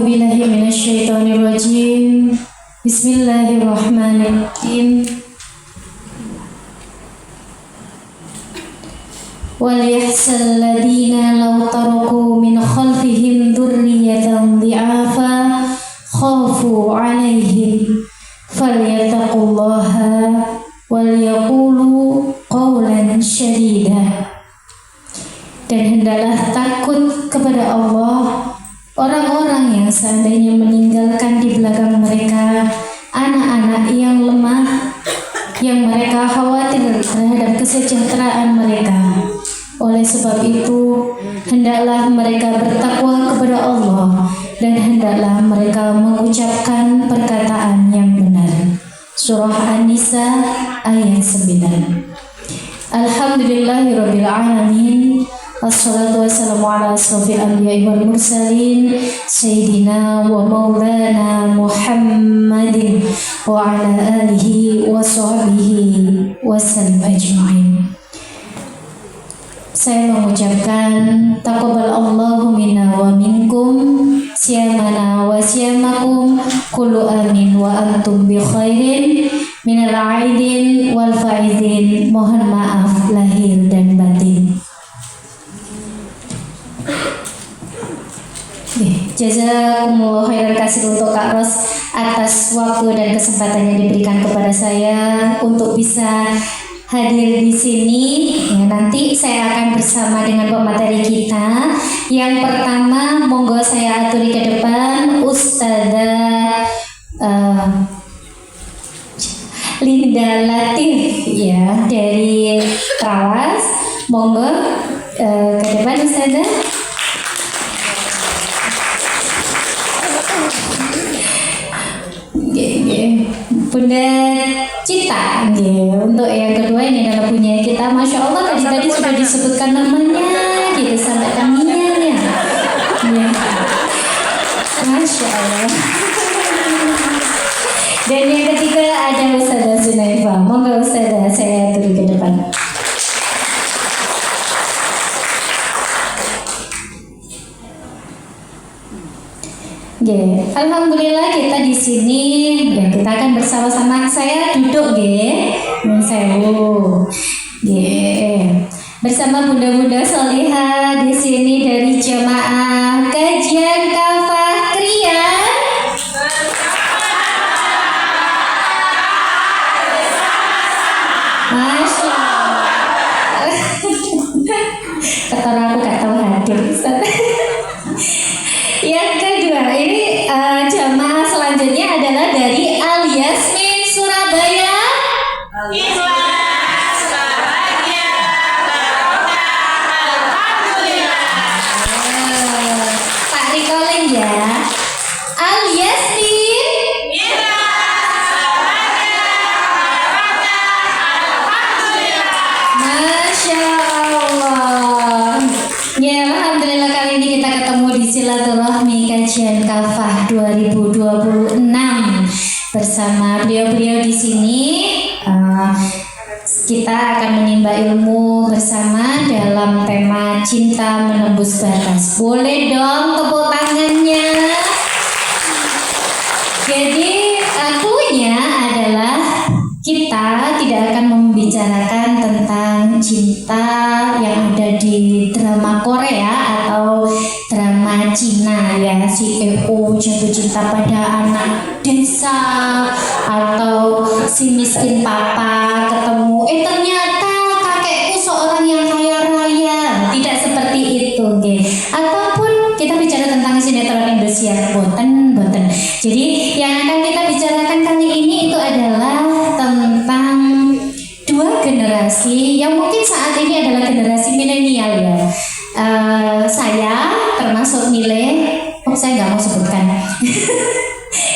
A'udzubillahi minasyaitonirrajim. Bismillahirrahmanirrahim. Waliyahsal ladina law taraku min khalfihim dzurriyyatan dhi'afa khafu 'alaihim falyattaqullaha walyaqulu qawlan syadida. Dan hendaklah takut kepada Allah orang-orang yang seandainya meninggalkan di belakang mereka anak-anak yang lemah, yang mereka khawatir terhadap kesejahteraan mereka. Oleh sebab itu, hendaklah mereka bertakwa kepada Allah dan hendaklah mereka mengucapkan perkataan yang benar. Surah An-Nisa ayat 9. Alhamdulillahirabbil alamin. Wassalatu wassalamu ala asrofil anbiya'i wal mursalin Sayyidina wa maulana Muhammadin wa ala alihi wa sahbihi wa sallim ajma'in. Saya mengucapkan taqabbalallahu minna wa minkum siyamana wa siyamakum kullu amin wa antum bi khairin minal aidin wal faizin. Mohon maaf lahir dan batin. Jazakumullah khairan katsir untuk Kak Ros atas waktu dan kesempatan yang diberikan kepada saya untuk bisa hadir di sini. Ya, nanti saya akan bersama dengan pemateri kita. Yang pertama, monggo saya aturi ke depan Ustazah Linda Latif ya dari Trawas. Monggo ke depan Ustazah. Bunda Cita, untuk yang kedua ini adalah punya kita. Masya Allah tadi sudah disebutkan namanya, gitu sampai kamian ya. Masya Allah. Dan yang ketiga ada Ustazah Zunaifa. Monggo Ustazah, saya turun ke depan. Alhamdulillah kita di sini ya, kita akan bersama-sama. Saya duduk bersama bunda-bunda solihah di sini dari jemaah kajian kafah krian. Masya Allah. Kata aku gak tahu hadir. Yang kedua ini jamaah selanjutnya adalah dari Al Yasmin Surabaya. Pak recalling ya. Al Yasmin Masya Allah. Ya alhamdulillah kali ini kita ketemu di Silaturahmi Kajian Kafah 2026 bersama beliau-beliau di sini. Kita akan menimba ilmu bersama dalam tema cinta menembus batas. Boleh dong tepuk tangannya. Jadi akunya adalah kita tidak akan membicarakan tentang cinta yang ada di drama Korea atau drama Cina ya, si EO jatuh cinta pada anak desa atau si miskin papa ketemu ternyata kakekku seorang yang kaya raya. Tidak seperti itu ataupun kita bicara tentang sinetron Indosiar boten. Jadi yang akan kita bicarakan kali ini itu adalah tentang dua generasi yang mungkin saat ini adalah generasi milenial ya. Saya termasuk saya nggak mau sebutkan.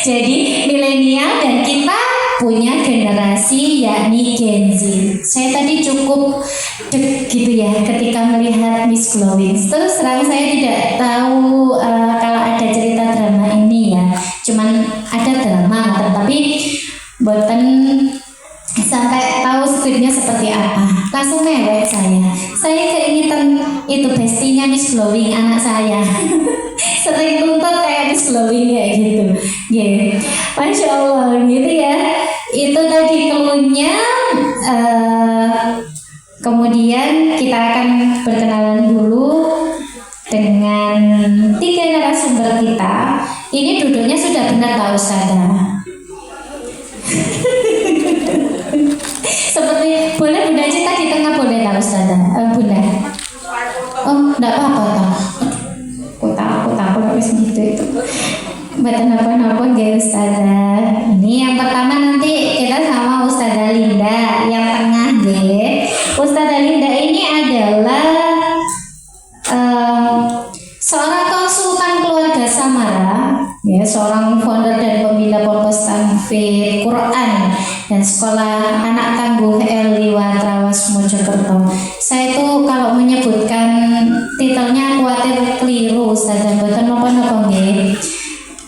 Jadi milenial dan kita punya generasi yakni Gen Z. Saya tadi cukup gitu ya ketika melihat Miss Glowing. Terus terang saya tidak tahu kalau ada cerita drama ini ya. Cuman ada drama, tapi boten sampai tahu skripnya seperti apa. Langsung mewek saya keingetan itu bestinya Miss Miss Glowing anak saya. Sering tuntut kayak Miss Glowing kayak gitu. Gitu. Masya Allah gitu ya. Itu tadi keluhnya. Kemudian kita akan berkenalan dulu dengan 3 narasumber kita. Ini duduknya sudah benar Pak Ustazah. Seperti boleh Bunda Cita di tengah, boleh Pak Ustazah? Bunda. Oh, enggak apa-apa. Aku takut habis gitu itu. Baca apa-apa ya Ustazah. Ini yang pertama nanti kita sama Ustazah Linda, yang tengah deh. Ustazah Linda ini adalah seorang konsultan keluarga Samara, ya, seorang founder dan pembina Pondok Tahfiz Quran dan Sekolah Anak Tangguh Liwat Trawas Mojokerto. Saya itu kalau menyebutkan titelnya khawatir keliru Ustazah, mboten napa-napa nggih.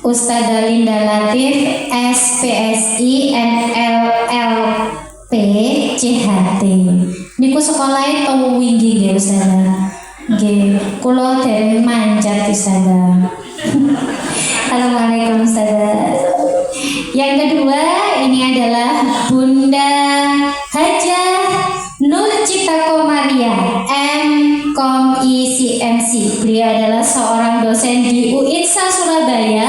Ustazah Linda Latif SPSI NLLP CHT. Niku sekolahnya tau wingi nggih Ustazah. Nggih, kula dereng manjat Ustazah. Assalamualaikum Ustazah. Yang kedua ini adalah Bunda Hajah Nur Cita Komaria M.Com ICMC. Beliau adalah seorang dosen di UINSA Surabaya,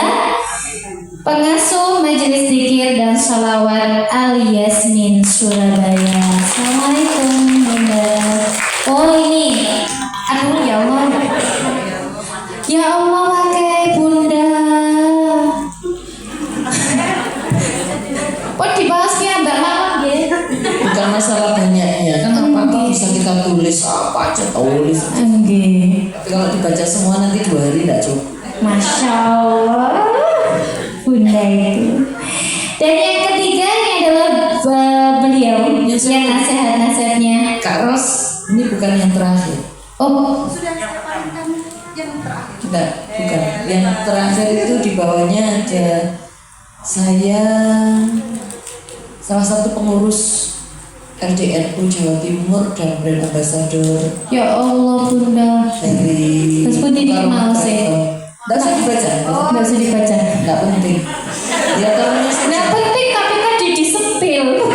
pengasuh Majelis Zikir dan Sholawat Al Yasmin Surabaya. Assalamualaikum Bunda. Oh ini, aduh ya Allah, ya Allah pakai Bunda. Oh dibahas ya Mbak Mama ya? Bukan masalah banyaknya, kan apa-apa bisa kita tulis, apa aja tulis. Enggak. Tapi kalau dibaca semua nanti 2 hari tidak cukup. Masya Allah, Bunda itu. Dan yang ketiga ini adalah beliau yang nasihat-nasihatnya. Kak Ros, ini bukan yang terakhir. Oh, Sudah saya pahamkan yang terakhir. Tidak, bukan. Yang terakhir itu di bawahnya ada saya, salah satu pengurus RDNU Jawa Timur dan brand ambassador ya Allah Bunda. dari Terus pun ini mau sih. Tidak usah dibaca. Nggak usah dibaca. Tidak penting. Ya terusnya saja. Nggak penting tapi tadi disepil.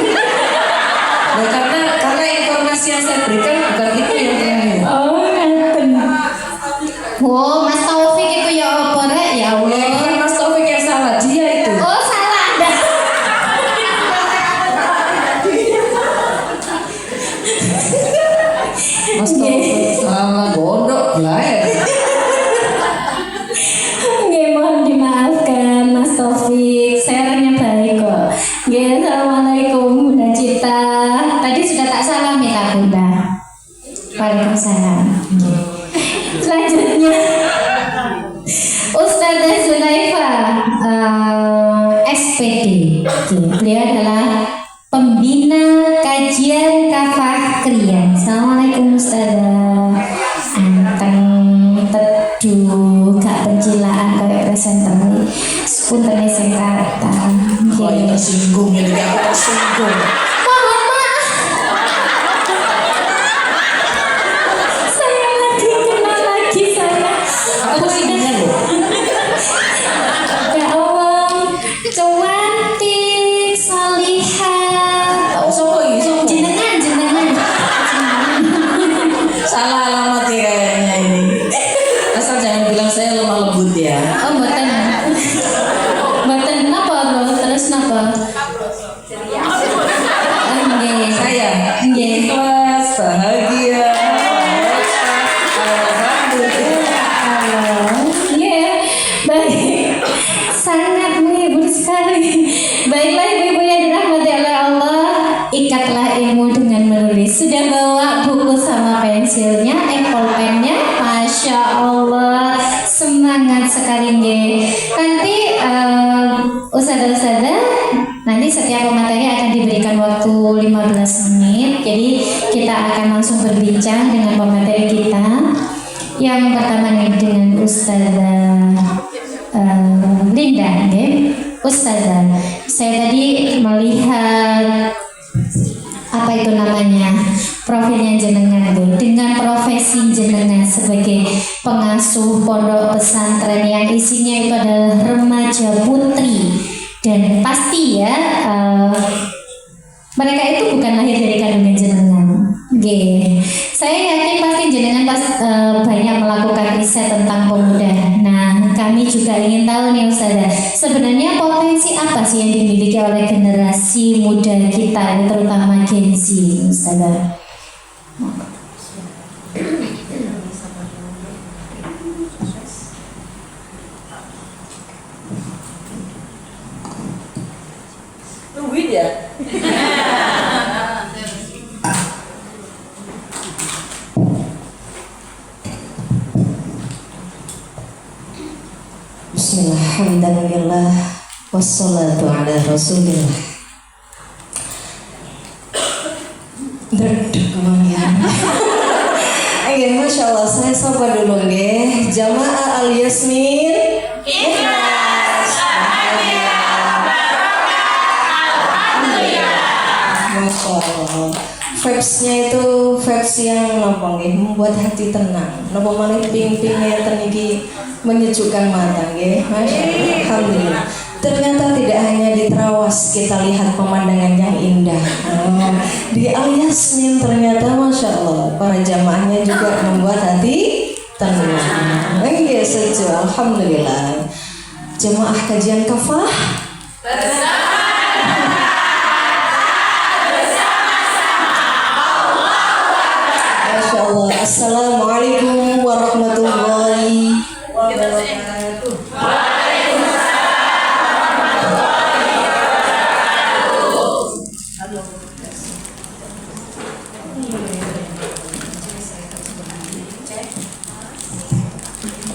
Nah, karena informasi yang saya berikan bukan itu yang terakhir. Oh, ngaten. Oh, Mas Taufik itu ya apa rek? Ya Allah. Bukan Mas Taufik yang salah, dia itu. Oh, salah Anda. Mas Taufik salah, bodoh lah ya. Nggih, mohon dimaafkan Mas Taufik. Share-nya baik kok. Nggih, assalamualaikum Bunda Cita. Tadi sudah tak salam ya Bunda. Waalaikumsalam. Nggih. Selanjutnya Ustazah Zulaifa SPD. Beliau adalah pembina kajian kafah krian. Assalamualaikum Ustazah. Anteng teduh gak pencilaan kayak presenter. Spunten sing kata. Wah, ini tersinggung ini, aku tersinggung. Mohon maaf. Saya lagi kenal lagi saya. Aku tersinggung loh. Ya Allah, cantik, salihah. Tahu sopo ini, sopo? Jenengan. Salah alamat ya kayaknya ini. Asal jangan bilang saya lemah lembut ya. Oh, mboten. Mboten napa lho, terus napa? Nggih. Saya Nggih. ikhlas, bahagia. Alhamdulillah. Iya, baik. Sangat menghibur sekali. Baiklah ibu-ibu yang dirahmati oleh Allah, ikatlah ilmu dengan menulis. Sudah bawa buku sama pensilnya, pennya, Masya Allah, semangat sekali nggih. Nanti ustazah-ustazah, nanti setiap pemateri akan diberikan waktu 15 menit. Jadi kita akan langsung berbincang dengan pemateri kita. Yang pertama nih dengan Ustazah Linda, okay? Ustazah, saya tadi melihat apa itu namanya profilnya jenengan tuh, dengan profesi jenengan sebagai pengasuh pondok pesantren yang isinya itu adalah remaja putri, dan pasti ya mereka itu bukan lahir dari kandungan jenengan. Oke, saya yakin pasti jenengan banyak melakukan riset tentang pemuda. Nah, kami juga ingin tahu nih Ustazah, sebenarnya potensi apa sih yang dimiliki oleh generasi muda kita, terutama Gen Z, Ustazah? Tungguin ya. Bismillahirrahmanirrahim. Wassalatu ala rasulillah. Kemudian Oke, Masya Allah, saya sapa dulu nggih. Jamaah Al Yasmin Ikhlas. Masya Allah. Vibes-nya itu vibes yang nopo nggih, membuat hati tenang. Nopo malih ping-pingnya terniki menyejukkan mata nggih. Masya Allah. Alhamdulillah. Ternyata tidak hanya di Trawas kita lihat pemandangan yang indah. Di Al Yasmin ternyata Masya Allah para jamaahnya juga membuat hati tenang. Iya setuju. Alhamdulillah. Jemaah kajian kafah Masya Allah. Assalamualaikum warahmatullahi wabarakatuh.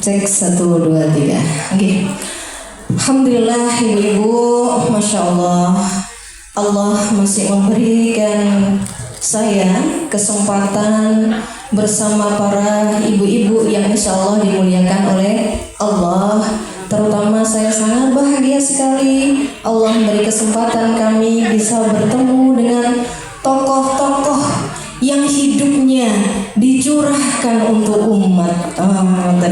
Cek 1, 2, 3. Oke. Alhamdulillah ibu-ibu, Masya Allah, Allah masih memberikan saya kesempatan bersama para ibu-ibu yang insya Allah dimuliakan oleh Allah. Terutama saya sangat bahagia sekali Allah memberi kesempatan kami bisa bertemu dengan tokoh-tokoh yang hidupnya dicurahkan untuk umat.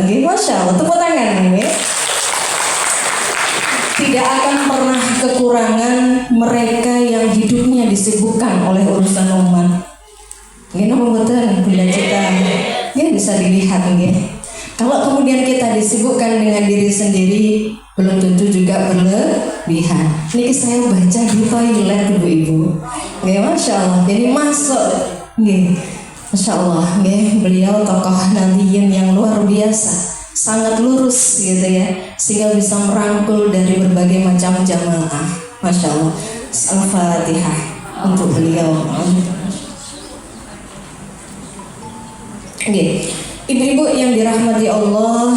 Masya Allah, tepuk tangan ya. Tidak akan pernah kekurangan mereka yang hidupnya disibukkan oleh urusan umat. Ini betul bunda kita. Ya bisa dilihat nih. Kalau kemudian kita disibukkan dengan diri sendiri, belum tentu juga berlebihan. Ini saya baca di toilet ibu-ibu. Ya Masya Allah. Jadi masuk. Masya Allah, beliau tokoh nadiyin yang luar biasa, sangat lurus gitu ya, sehingga bisa merangkul dari berbagai macam jamaah. Masya Allah. Al-Fatihah untuk beliau. Ibu-ibu yang dirahmati Allah,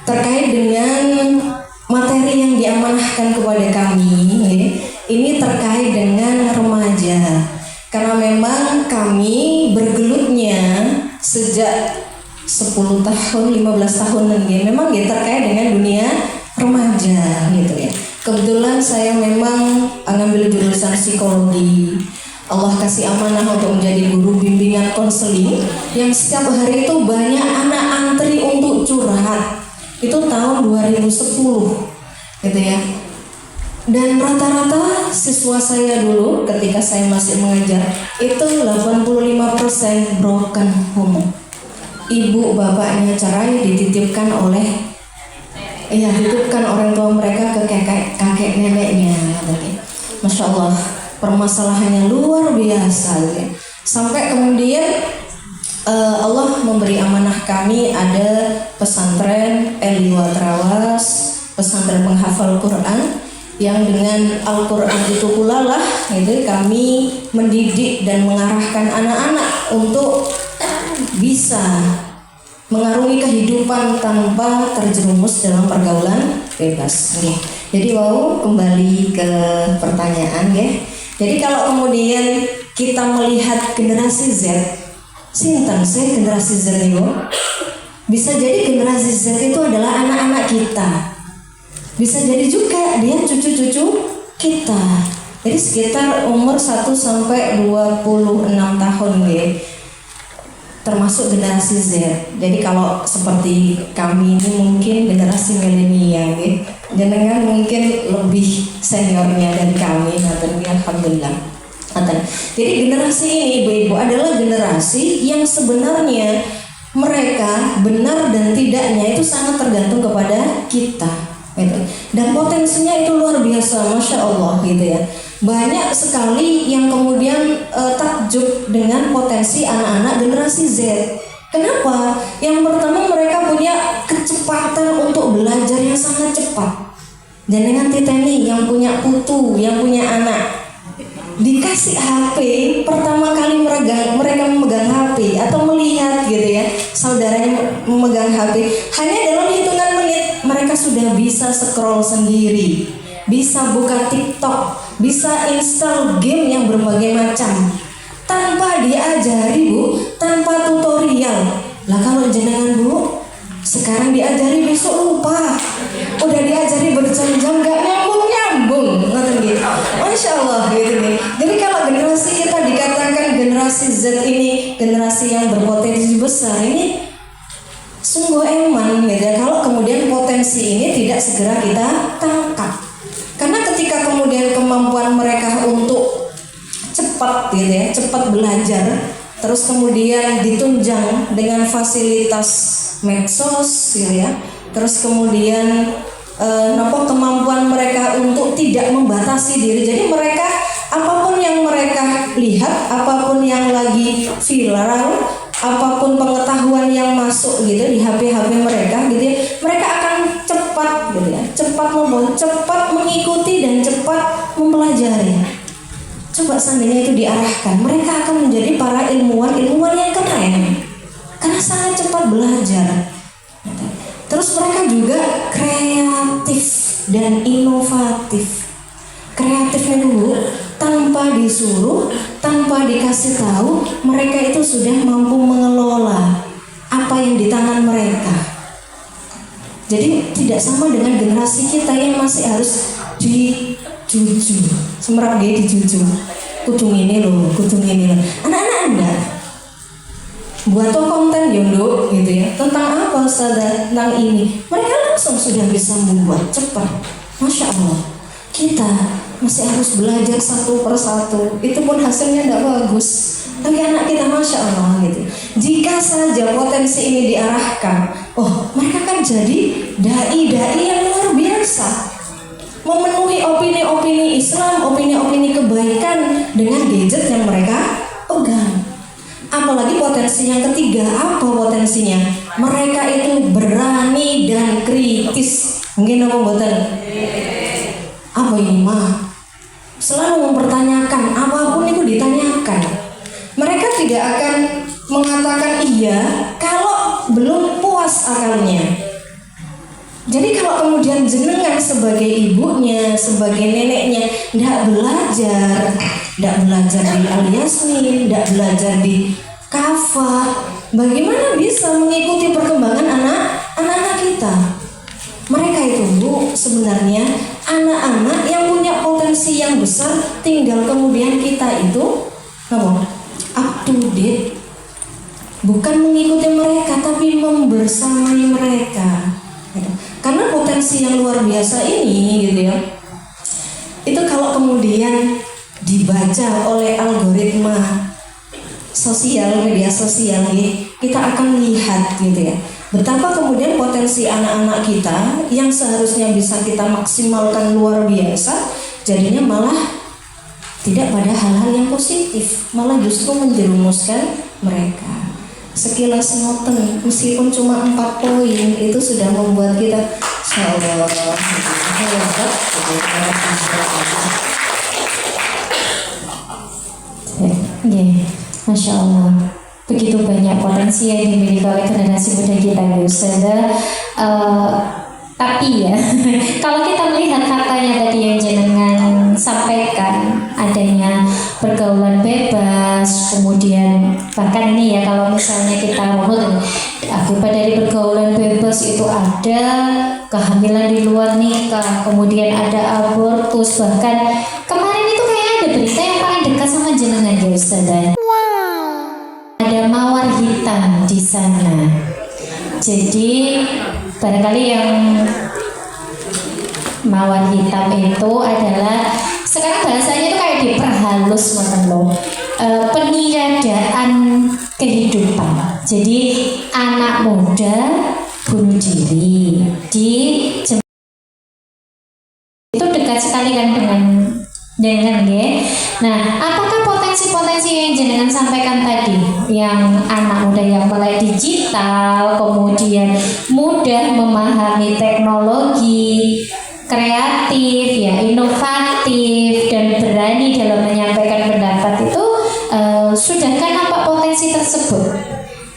terkait dengan materi yang diamanahkan kepada kami, ini terkait dengan remaja. Karena memang kami bergelutnya sejak 10 tahun, 15 tahun memang terkait dengan dunia remaja gitu ya. Kebetulan saya memang ngambil jurusan psikologi. Allah kasih amanah untuk menjadi guru bimbingan konseling yang setiap hari itu banyak anak antri untuk curhat. Itu tahun 2010 gitu ya. Dan rata-rata siswa saya dulu ketika saya masih mengajar itu 85% broken home. Ibu bapaknya cerai, dititipkan orang tua mereka ke kakek neneknya. Masya Allah, permasalahannya luar biasa. Sampai kemudian Allah memberi amanah kami ada pesantren Eliwa Trawas, pesantren penghafal Quran, yang dengan Al-Quran itu pula lah kami mendidik dan mengarahkan anak-anak untuk bisa mengarungi kehidupan tanpa terjerumus dalam pergaulan bebas. Jadi kembali ke pertanyaan Jadi kalau kemudian kita melihat generasi Z, sinten sih generasi Z itu? Bisa jadi generasi Z itu adalah anak-anak kita. Bisa jadi juga dia cucu-cucu kita. Jadi sekitar umur 1 sampai 26 tahun ya. Termasuk generasi Z. Jadi kalau seperti kami ini mungkin generasi milenial ya. Jenengan mungkin lebih seniornya dari kami, alhamdulillah. Jadi generasi ini ibu-ibu adalah generasi yang sebenarnya mereka benar dan tidaknya itu sangat tergantung kepada kita gitu. Dan potensinya itu luar biasa, Masya Allah gitu ya. Banyak sekali yang kemudian takjub dengan potensi anak-anak generasi Z. Kenapa? Yang pertama mereka punya kecepatan untuk belajar yang sangat cepat. Dan dengan titeni yang punya putu, yang punya anak, dikasih HP, pertama kali mereka memegang HP atau melihat gitu ya, saudaranya memegang HP, hanya dalam hitungan menit mereka sudah bisa scroll sendiri, bisa buka TikTok, bisa install game yang berbagai macam tanpa diajari Bu, tanpa tutorial. Lah kalau jenengan Bu sekarang diajari besok lupa, udah diajari berjam-jam gak nyambung gitu. Masya Allah gitu nih. Jadi kalau generasi kita dikatakan generasi Z ini generasi yang berpotensi besar, ini sungguh eman gitu ya, kalau kemudian potensi ini tidak segera kita tangkap. Karena ketika kemudian kemampuan mereka untuk cepat gitu ya, cepat belajar, terus kemudian ditunjang dengan fasilitas medsos gitu ya, terus kemudian kemampuan mereka untuk tidak membatasi diri. Jadi mereka apapun yang mereka lihat, apapun yang lagi viral, apapun pengetahuan yang masuk gitu di HP-HP mereka gitu ya, mereka akan cepat gitu ya, cepat mengikuti dan cepat mempelajari. Coba seandainya itu diarahkan, mereka akan menjadi para ilmuwan yang keren karena sangat cepat belajar. Terus mereka juga kreatif dan inovatif. Kreatifnya dulu tanpa disuruh, tanpa dikasih tahu, mereka itu sudah mampu mengelola apa yang di tangan mereka. Jadi tidak sama dengan generasi kita yang masih harus dijuju, semerap dia dijuju. Kucing ini loh. Anak-anak enggak. Buat konten Yondo gitu ya, tentang apa Ustaz, tentang ini, mereka langsung sudah bisa membuat cepat. Masya Allah. Kita masih harus belajar satu persatu, itu pun hasilnya tidak bagus. Tapi anak kita Masya Allah gitu. Jika saja potensi ini diarahkan, mereka kan jadi dai-dai yang luar biasa, memenuhi opini-opini Islam, opini-opini kebaikan dengan gadget yang mereka pegang. Apalagi potensi yang ketiga, apa potensinya? Mereka itu berani dan kritis. Mungkin apa mboten? Apa ini mah? Selalu mempertanyakan, apapun itu ditanyakan. Mereka tidak akan mengatakan iya kalau belum puas akalnya. Jadi kalau kemudian jenengan sebagai ibunya, sebagai neneknya tidak belajar di Al-Yasmin, tidak belajar di Kafa, bagaimana bisa mengikuti perkembangan anak-anak kita? Mereka itu Bu, sebenarnya anak-anak yang punya potensi yang besar, tinggal kemudian kita itu up to date, bukan mengikuti mereka tapi membersamai mereka. Karena potensi yang luar biasa ini gitu ya, itu kalau kemudian dibaca oleh algoritma sosial, media sosial nih, kita akan lihat gitu ya, betapa kemudian potensi anak-anak kita yang seharusnya bisa kita maksimalkan luar biasa, jadinya malah tidak pada hal-hal yang positif, malah justru menjerumuskan mereka. Sekilas ngoten, meskipun cuma 4 poin, itu sudah membuat kita Masya Allah, begitu banyak potensi yang dimiliki oleh generasi muda kita, Bu Ustazah. Tapi ya, kalau kita melihat faktanya tadi yang jenengan sampaikan, adanya pergaulan bebas, kemudian bahkan ini ya, kalau misalnya kita runut, akibat dari pergaulan bebas itu ada kehamilan di luar nikah, kemudian ada abortus, bahkan kemarin itu kayak berita yang paling dekat sama jenengan ya Ustazah. Ada mawar hitam di sana. Jadi barangkali yang mawar hitam itu adalah sekarang bahasanya itu kayak diperhalus loh. Peniadaan kehidupan. Jadi anak muda bunuh diri di itu dekat sekali kan dengan ya. Nah, apakah potensi-potensi yang jenengan sampaikan tadi, yang anak muda yang melek digital, kemudian mudah memahami teknologi, kreatif, ya inovatif dan berani dalam menyampaikan pendapat itu sudahkah nampak potensi tersebut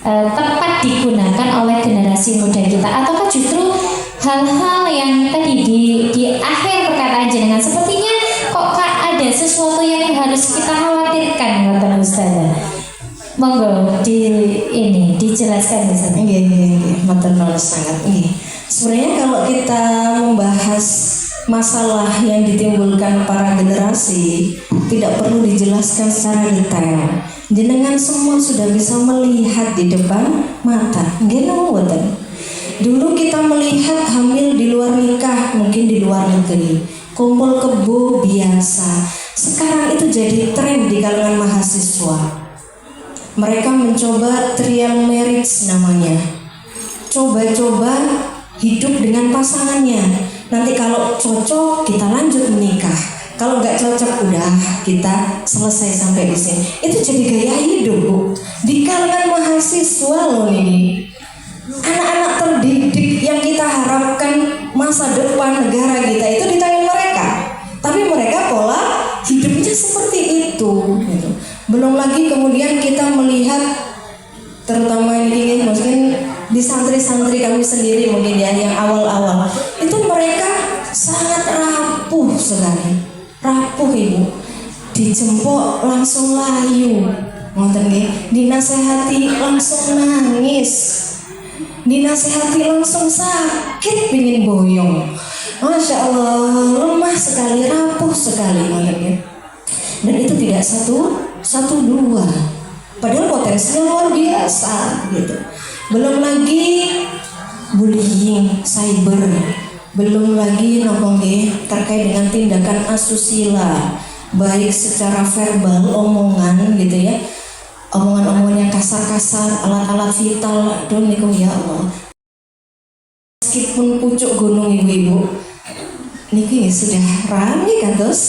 tepat digunakan oleh generasi muda kita, ataukah justru hal-hal yang tadi di akhir perkataan jenengan sepertinya kok ada sesuatu yang harus kita khawatirkan, kata Ustazah. Monggo dijelaskan Ustazah. Nggih, matur nuwun sangat. Nggih. Sebenarnya kalau kita membahas masalah yang ditimbulkan para generasi tidak perlu dijelaskan secara detail. Jenengan semua sudah bisa melihat di depan mata. Nggih mboten? Dulu kita melihat hamil di luar nikah, mungkin di luar negeri, kumpul kebo biasa. Sekarang itu jadi tren di kalangan mahasiswa. Mereka mencoba trial marriage namanya. Coba-coba hidup dengan pasangannya. Nanti kalau cocok kita lanjut menikah. Kalau nggak cocok udah kita selesai sampai di sini. Itu jadi gaya hidup, Bu. Di kalangan mahasiswa loh ini. Anak-anak terdidik yang kita harapkan masa depan negara kita itu di tangan mereka. Tapi mereka pola hidupnya seperti itu gitu. Belum lagi kemudian kita melihat terutama ini mungkin di santri-santri kami sendiri mungkin ya yang awal-awal itu mereka sangat rapuh sekali. Rapuh Ibu. Dijempok langsung layu. Ngoten nggih, dinasehati langsung nangis. Dinasehati langsung sakit pingin boyong. Masya Allah, lemah sekali, rapuh sekali makanya. Dan itu tidak satu dua. Padahal potensinya luar biasa gitu. Belum lagi bullying, cyber. Belum lagi terkait dengan tindakan asusila, baik secara verbal, omongan gitu ya. Omongan-omongan yang kasar-kasar, alat-alat vital, aduh niku ya Allah. Meskipun pucuk gunung ibu-ibu, niki sudah ramai kan terus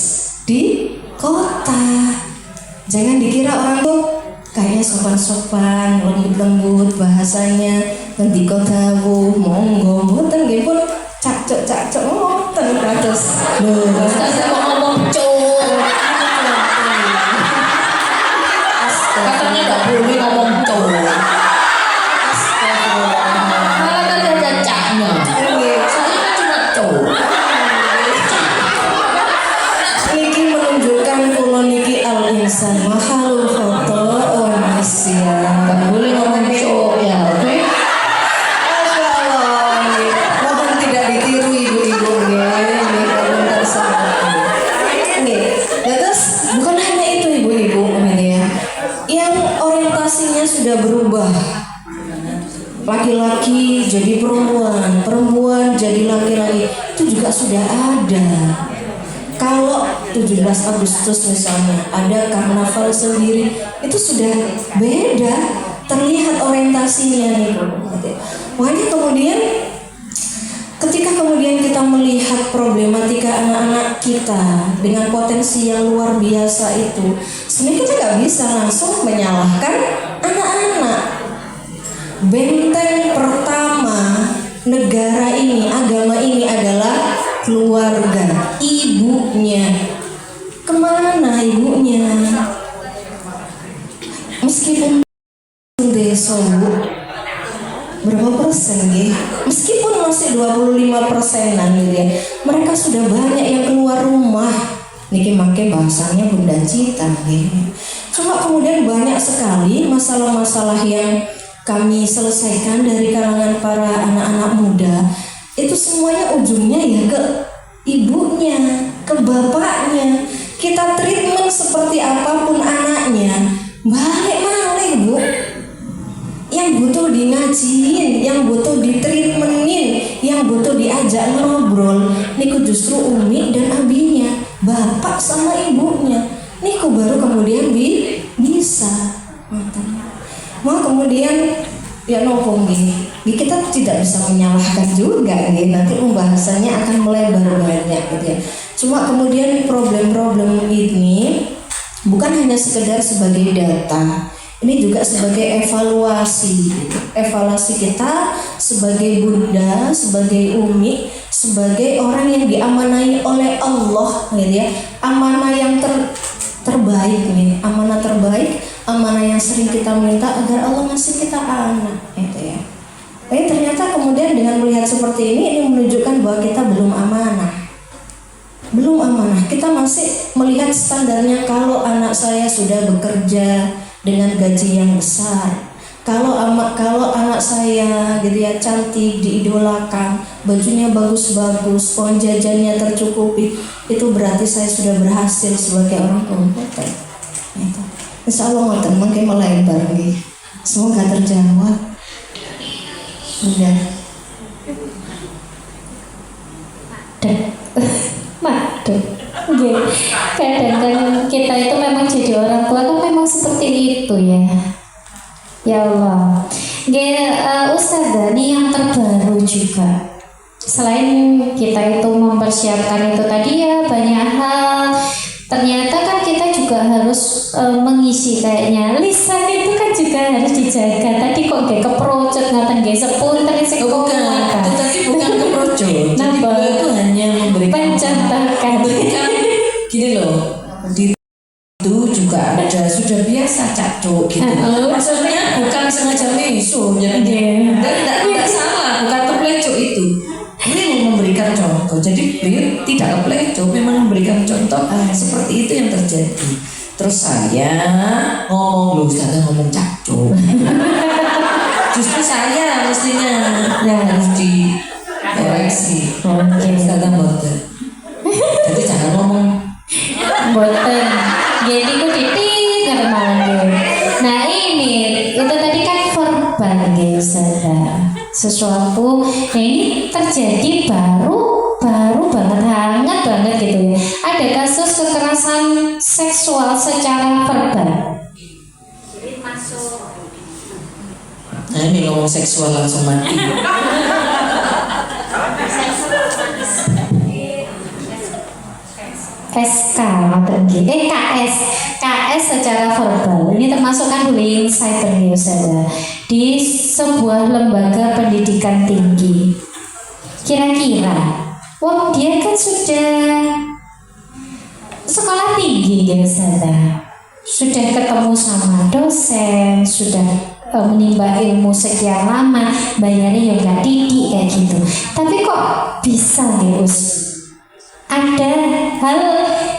di kota. Jangan dikira orang tuh kayaknya sopan-sopan, lembut-lembut bahasanya, nanti kota monggo, mboten nggih pun cak-cak mboten kados. Lho, saya mau ngomong Katanya nggak boleh ngomong cowok. Malah tadi ada caknya. Saya kan cuma cowok. Niki menunjukkan kula niki al-insan makhluk khoto'un nisyan. Nggak boleh ngomong cowok ya, oke? Masya Allah, mohon tidak ditiru ibu-ibu nggih, mohon tersabar. Nggih. Terus bukan hanya itu ibu-ibu ya. Yang orientasinya sudah berubah. Laki-laki jadi perempuan, perempuan jadi laki-laki, itu juga sudah ada. Kalau 17 Agustus misalnya ada karnaval sendiri, itu sudah beda, terlihat orientasinya nih. Makanya kemudian ketika kemudian kita melihat problematika anak-anak kita dengan potensi yang luar biasa itu, sebenarnya kita nggak bisa langsung menyalahkan anak-anak. Benteng pertama negara ini, agama ini adalah keluarga, ibunya. Kemana ibunya? Meskipun desa berapa persen gitu? Meskipun masih 25%-an gitu ya, mereka sudah banyak yang keluar rumah. Niki make bahasanya Bunda Cita gitu. Cuma kemudian banyak sekali masalah-masalah yang kami selesaikan dari kalangan para anak-anak muda. Itu semuanya ujungnya ya ke ibunya, ke bapaknya. kita treatment seperti apapun anaknya, balik malih Bu. Yang butuh di ngajiin, yang butuh di treatmentin, yang butuh diajak ngobrol, niku justru umi dan abinya, bapak sama ibunya. Niku baru kemudian bisa. Mau kemudian ya nopo nggih. Kita tidak bisa menyalahkan juga nggih. Nanti pembahasannya akan melebar banyak gitu ya. Cuma kemudian problem-problem ini bukan hanya sekedar sebagai data. Ini juga sebagai evaluasi gitu. Evaluasi kita sebagai bunda, sebagai umi, sebagai orang yang diamanai oleh Allah gitu ya. Amanah yang terbaik nih, amanah terbaik, amanah yang sering kita minta agar Allah ngasih kita anak gitu ya. Tapi ternyata kemudian dengan melihat seperti ini menunjukkan bahwa kita belum amanah. Belum amanah. Kita masih melihat standarnya kalau anak saya sudah bekerja dengan gaji yang besar. Kalau anak saya gitu ya cantik, diidolakan, bajunya bagus-bagus, uang jajannya tercukupi, itu berarti saya sudah berhasil sebagai orang kompeten. Gitu. Insya Allah ngoten mungkin melebar nih. Semoga terjawab. Udah. Waduh, kadang-kadang kita itu memang jadi orang tua kan memang seperti itu ya. Ya Allah. Ustazah, ini yang terbaru juga. Selain kita itu mempersiapkan itu tadi ya banyak hal, ternyata kan kita juga harus mengisi kayaknya lisan itu kan juga harus dijaga. Tadi kok gak keprocot ngaten gak sepunten sing Bukan, itu tadi bukan keprocot. Jadi beliau itu hanya memberikan gini loh, di itu juga ada sudah biasa cacok gitu. Maksudnya bukan sengaja misu, jadi tidak salah, bukan keplecok itu. Ini mau memberikan contoh, jadi beliau tidak keplecok, memang memberikan contoh seperti itu yang terjadi. Terus saya ngomong loh, saya ngomong cacok. Justru saya mestinya yang harus dikoreksi. Saya boten. Jadi jangan ngomong boten. Jadi ku titik malah. Nah ini itu tadi kan verbal guys, sesuatu yang ini terjadi baru banget, hangat banget gitu ya. Ada kasus kekerasan seksual secara verbal. Nah ini ngomong seksual langsung mati. SK atau KS secara verbal. Ini termasuk kan bullying cyber saja di sebuah lembaga pendidikan tinggi. Kira-kira, wah dia kan sudah sekolah tinggi ya saja, sudah ketemu sama dosen, sudah menimba ilmu sekian lama, bayarnya juga didik kayak gitu. Tapi kok bisa nih ada hal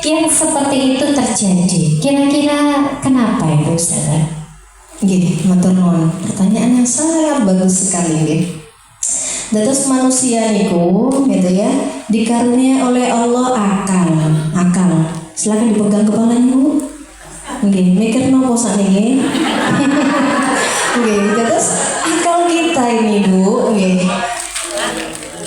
yang seperti itu terjadi? Kira-kira kenapa itu Ustazah? Gini, matur nuwun. Pertanyaan yang sangat bagus sekali nggih. Dados manusia niku gitu ya, dikarunia oleh Allah akal. Silakan dipegang kepalanya Bu. Nggih, mikir nopo sakniki? Nggih, dados akal kita ini Bu, nggih.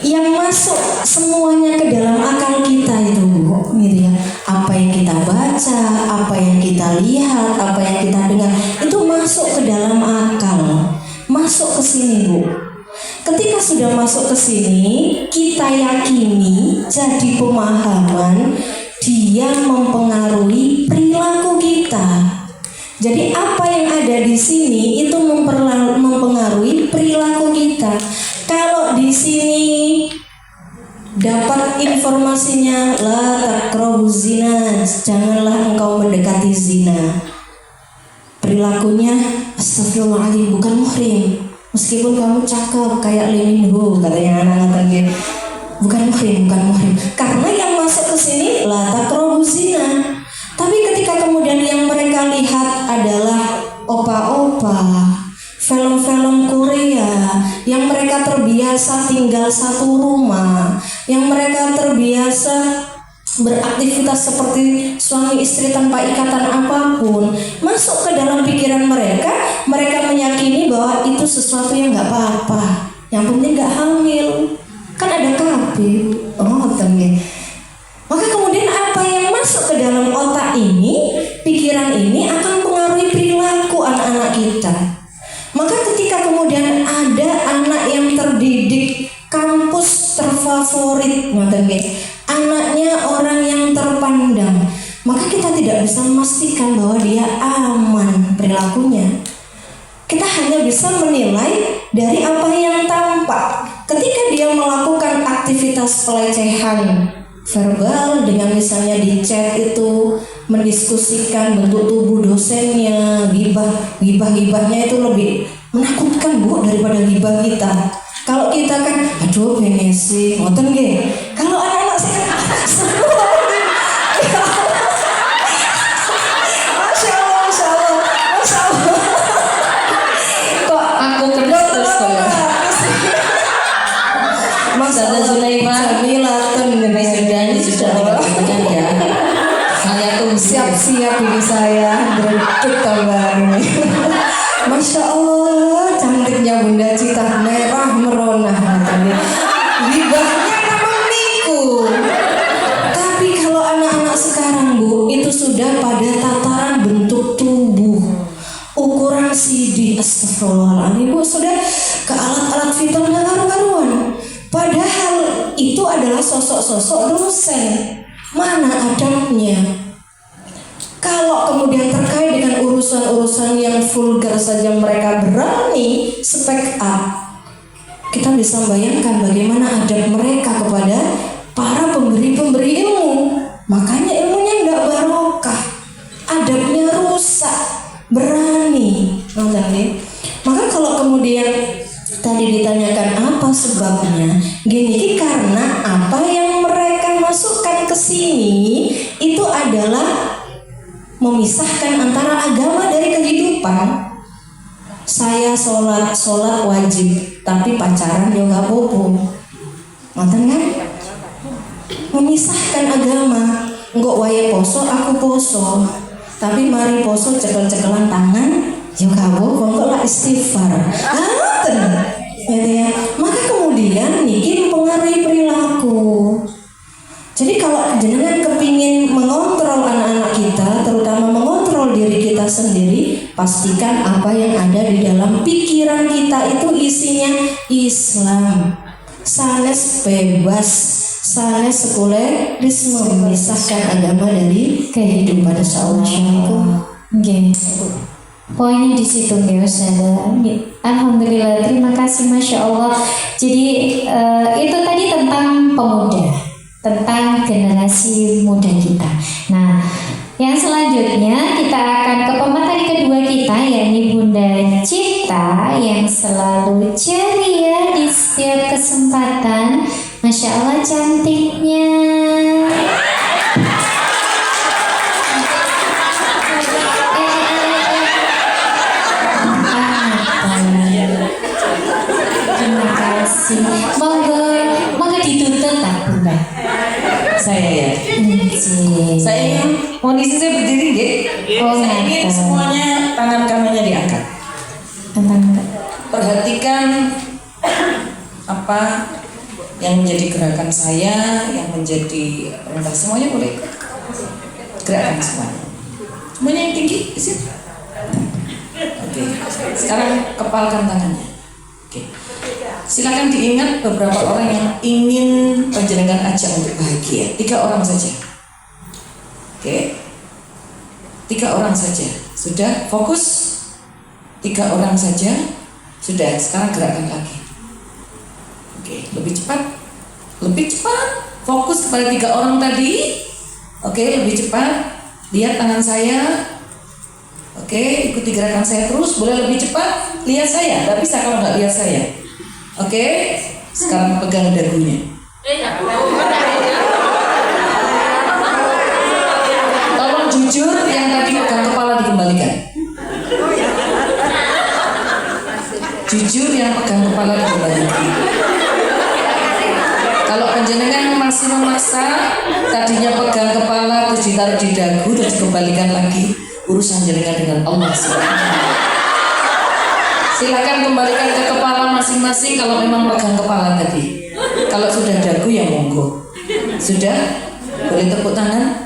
Yang masuk semuanya ke dalam akal kita itu Bu, gitu ya. Apa yang kita baca, apa yang kita lihat, apa yang kita dengar, itu masuk ke dalam akal. Masuk ke sini Bu. Ketika sudah masuk ke sini, kita yakini jadi pemahaman, dia mempengaruhi perilaku kita. Jadi apa yang ada di sini itu mempengaruhi perilaku kita. Kalau di sini dapat informasinya la taqrabuz zina, janganlah engkau mendekati zina. Perilakunya astagfirullahaladzim, bukan muhrim. Meskipun kamu cakep kayak Lee Min Ho katanya anak-anak gitu. Bukan muhrim. Karena yang masuk ke sini la taqrabuz zina. Tapi ketika kemudian yang mereka lihat adalah opa-opa, film-film Korea, yang mereka terbiasa tinggal satu rumah, yang mereka terbiasa beraktivitas seperti suami istri tanpa ikatan apapun, masuk ke dalam pikiran mereka, mereka meyakini bahwa itu sesuatu yang nggak apa-apa, yang penting nggak hamil, kan ada KB, maka kemudian apa yang masuk ke dalam otak ini, pikiran ini akan mempengaruhi perilaku anak-anak kita. Maka ketika kemudian ada anak yang terdidik kampus terfavorit, anaknya orang yang terpandang, maka kita tidak bisa memastikan bahwa dia aman perilakunya. Kita hanya bisa menilai dari apa yang tampak. Ketika dia melakukan aktivitas pelecehan verbal dengan misalnya di chat itu mendiskusikan bentuk tubuh dosennya, gibahnya itu lebih menakutkan Bu daripada gibah kita. Kalau kita kan aduh pengen sih ngoten nggih. Kalau anak-anak saya kan seru. Masya Allah. Kok Aku kertas terus ya. Ustazah Zulaimah Jamilatun sudah dikatakan ya. Saya tuh siap-siap ini saya greget tambah ini. Masya Allah, cantiknya Bunda Cita, merah merona tadi. Gibahnya memang niku. Tapi kalau anak-anak sekarang Bu, itu sudah pada tataran bentuk tubuh, ukuran CD, astagfirullahaladzim Bu, sudah ke alat-alat vital dan karu-karuan. Padahal itu adalah sosok-sosok dosen. Mana adabnya? Kalau kemudian terkait dengan urusan-urusan yang vulgar saja mereka berani speak up, kita bisa bayangkan bagaimana adab mereka kepada para pemberi-pemberi ilmu. Makanya ilmunya tidak barokah, adabnya rusak, berani. Maka kalau kemudian tadi ditanyakan apa sebabnya, gini, karena apa yang mereka masukkan ke sini itu adalah memisahkan antara agama dari kehidupan. Saya sholat wajib, tapi pacaran juga bobo. Ngoten kan? Memisahkan agama. Enggak wae poso, aku poso. Tapi mari poso cekel-cekelan tangan, juga bobo, kok lah istighfar. Ngoten. Ya. Maka kemudian niki mempengaruhi perilaku. Jadi kalau jenengan kepingin mengontrol anak-anak kita, terutama mengontrol diri kita sendiri, pastikan apa yang ada di dalam pikiran kita itu isinya Islam. Sanes bebas, sanes sekulerisme, memisahkan agama dari kehidupan. Assalamualaikum. Oke. Poinnya di situ ya Ustazah. Alhamdulillah, terima kasih, Masya Allah. Jadi itu tadi tentang pemuda, tentang generasi muda kita. Nah, yang selanjutnya kita akan ke pemateri kedua kita, yakni Bunda Cipta yang selalu ceria di setiap kesempatan. Masya Allah cantiknya. Terima kasih. Monggo dituntut tak Bunda? saya ya. Saya ingin kondisi saya berdiri nggih. Saya ingin semuanya tangan kanannya diangkat. Perhatikan apa yang menjadi gerakan saya, yang menjadi perintah, semuanya boleh gerakan semuanya. Semuanya yang tinggi di situ. Oke. Sekarang kepalkan tangannya. Oke. Silakan diingat beberapa orang yang ingin panjenengan ajak untuk bahagia. 3 orang saja. Oke. 3 orang saja. Sudah fokus. 3 orang saja. Sudah. Sekarang gerakan lagi. Oke. Lebih cepat. Lebih cepat. Fokus kepada 3 orang tadi. Oke. Lebih cepat. Lihat tangan saya. Oke. Ikuti gerakan saya terus. Boleh lebih cepat. Lihat saya. Tidak bisa kalau nggak lihat saya. Oke, sekarang pegang dagunya. Tolong jujur, yang tadi pegang kepala dikembalikan. Jujur, yang pegang kepala dikembalikan. Kalau panjenengan masih memasak, tadinya pegang kepala terus ditaruh di dagu terus dikembalikan lagi, urusan jenengan dengan Allah silakan kembalikan ke kepala masing-masing kalau memang pegang kepala tadi. Kalau sudah dagu ya monggo. Sudah? Boleh tepuk tangan.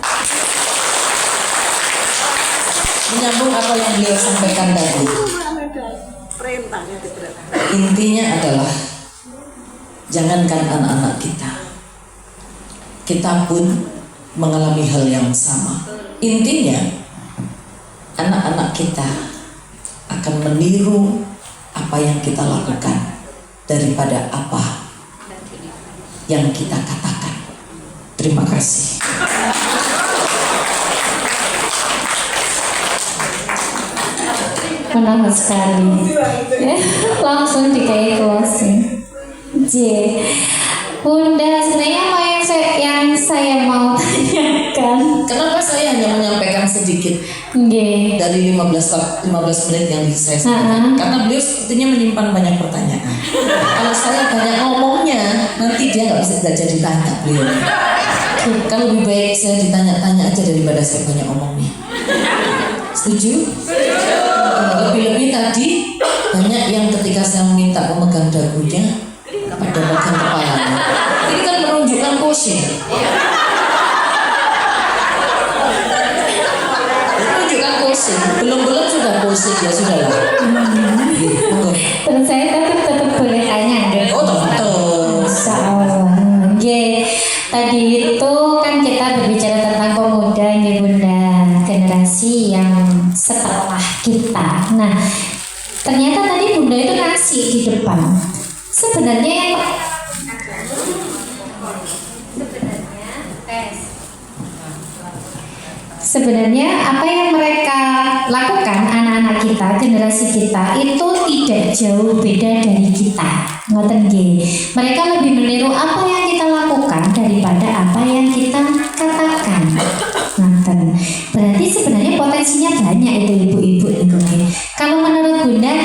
Menyambung apa yang beliau sampaikan tadi. Intinya adalah jangankan anak-anak kita pun mengalami hal yang sama. Intinya anak-anak kita akan meniru apa yang kita lakukan daripada apa yang kita katakan. Terima kasih. Menarik sekali. Langsung dikai closing. J. Bunda, sebenarnya apa yang saya mau tanyakan? Kenapa saya hanya menyampaikan sedikit Nggih. dari 15 menit yang saya sampaikan? Karena beliau sepertinya menyimpan banyak pertanyaan. Kalau saya banyak ngomongnya, nanti dia nggak bisa ditanya beliau. Kan lebih baik saya ditanya-tanya aja daripada saya banyak ngomongnya. Setuju? Lebih-lebih tadi banyak yang ketika saya meminta pemegang dagunya pada pegang kepalanya. Ini kan menunjukkan posing. Menunjukkan posing. Belum sudah posing ya sudahlah. Terus saya tetap boleh tanya deh. Oh betul. Insya Allah. Nggih. Tadi itu kan kita berbicara tentang pemuda nggih Bunda, generasi yang setelah kita. Nah, ternyata tadi Bunda itu ngasih di depan. Sebenarnya apa yang mereka lakukan, anak-anak kita, generasi kita itu tidak jauh beda dari kita. Ngoten nggih. Mereka lebih meniru apa yang kita lakukan daripada apa yang kita katakan. Ngoten. Berarti sebenarnya potensinya banyak itu ibu-ibu itu. Kalau menurut Bunda,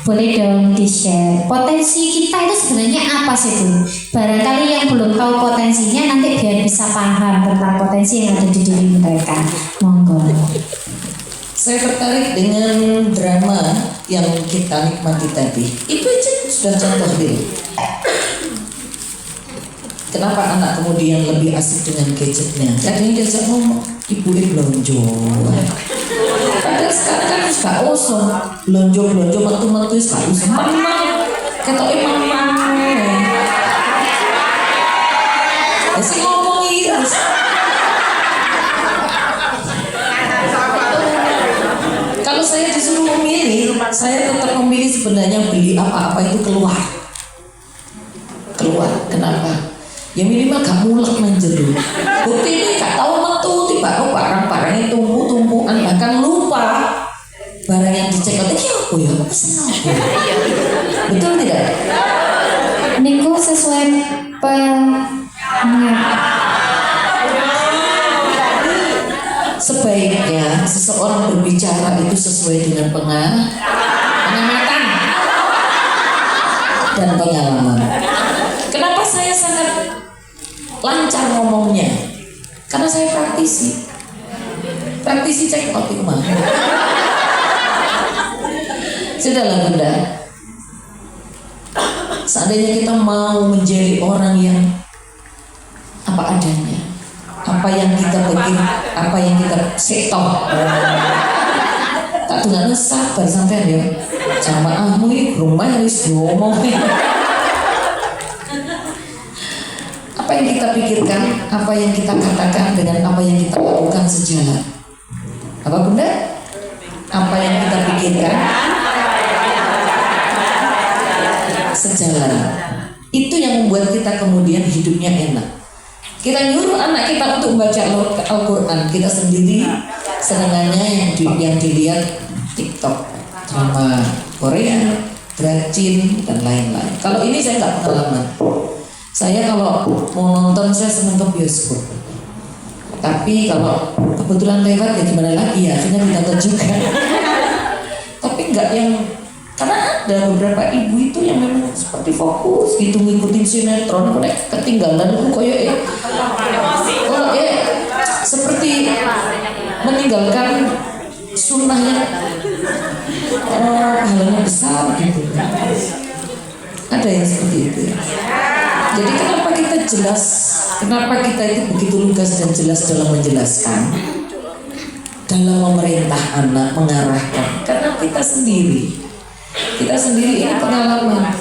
boleh dong di-share. Potensi kita itu sebenarnya apa sih Bu? Barangkali yang belum tahu potensinya nanti biar bisa paham tentang potensi yang ada di diri mereka. Monggo. Saya tertarik dengan drama yang kita nikmati tadi. Itu aja sudah contoh real. Kenapa anak kemudian lebih asik dengan gadgetnya? Kadang diajak ngomong, ibu belonjo. Padahal sekarang kan suka usung belonjo metu suka usung. Mama, kata mama. Masih ngomong irus. Kalau saya disuruh memilih, saya tetap memilih sebenarnya beli apa-apa itu keluar. Kenapa? Ya minimal gak mulek menjeru. Bukti ini gak tahu metu tiba barang-barang itu tumpu-tumpuan, bahkan lupa barang yang dicek itu apa ya? Betul tidak? Niku sesuai Sebaiknya seseorang berbicara itu sesuai dengan pengamatan dan pengalaman. Kenapa saya sangat lancar ngomongnya? Karena saya praktisi cek kopi rumah. Sudahlah Bunda, seandainya kita mau menjadi orang yang apa adanya, apa yang kita pikir, apa yang kita setok, tak dengar sabar sampai ya jamaahmu ini rumah harus diomongin. Apa yang kita pikirkan, apa yang kita katakan dengan apa yang kita lakukan sejalan. Apa Bunda? Apa yang kita pikirkan sejalan. Itu yang membuat kita kemudian hidupnya enak. Kita nyuruh anak kita untuk membaca Al-Quran, kita sendiri senangannya yang dilihat TikTok, drama Korea, Brazil dan lain-lain. Kalau ini saya nggak pengalaman. Saya kalau mau nonton saya senang ke bioskop. Tapi kalau kebetulan lewat ya gimana lagi ya, akhirnya ditonton juga. Tapi nggak yang Karena ada beberapa ibu itu yang memang seperti fokus gitu ngikutin sinetron, kok ketinggalan itu koyo seperti meninggalkan sunnah yang pahalanya besar gitu. Ada yang seperti itu ya. Jadi kenapa kita jelas, kenapa kita itu begitu lugas dan jelas dalam menjelaskan, dalam memerintah anak, mengarahkan? Karena kita sendiri ini pengalaman.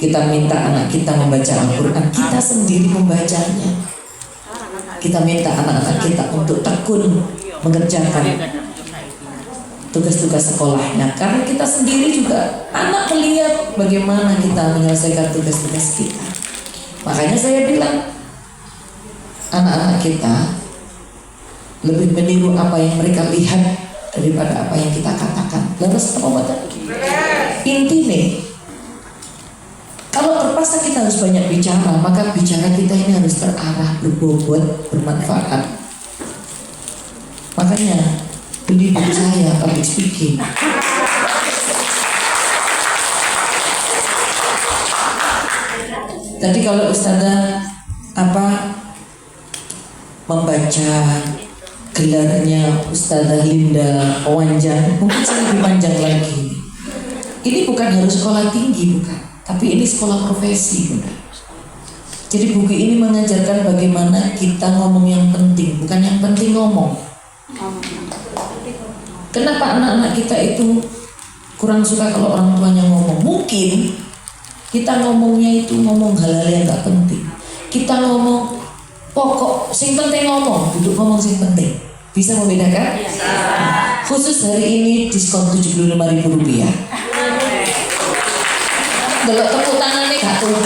Kita minta anak kita membaca Al-Quran, kita sendiri membacanya. Kita minta anak-anak kita untuk tekun mengerjakan tugas-tugas sekolahnya, karena kita sendiri juga anak melihat bagaimana kita menyelesaikan tugas-tugas kita. Makanya saya bilang anak-anak kita lebih meniru apa yang mereka lihat daripada apa yang kita katakan. Leres apa intinya, kalau terpaksa kita harus banyak bicara, maka bicara kita ini harus terarah, berbobot, bermanfaat. Makanya beli buku saya public speaking. Tadi kalau Ustazah membaca gelarnya Ustazah Linda Wanjan, mungkin saya lebih panjang lagi. Ini bukan harus sekolah tinggi, bukan, tapi ini sekolah profesi, Bunda. Jadi buku ini mengajarkan bagaimana kita ngomong yang penting, bukan yang penting ngomong. Kenapa anak-anak kita itu kurang suka kalau orang tuanya ngomong? Mungkin kita ngomongnya itu ngomong hal-hal yang gak penting. Kita ngomong pokok, sing penting ngomong, duduk ngomong sing penting. Bisa membedakan? Khusus hari ini diskon Rp75.000. Delok tepuk tangannya gak tunggu.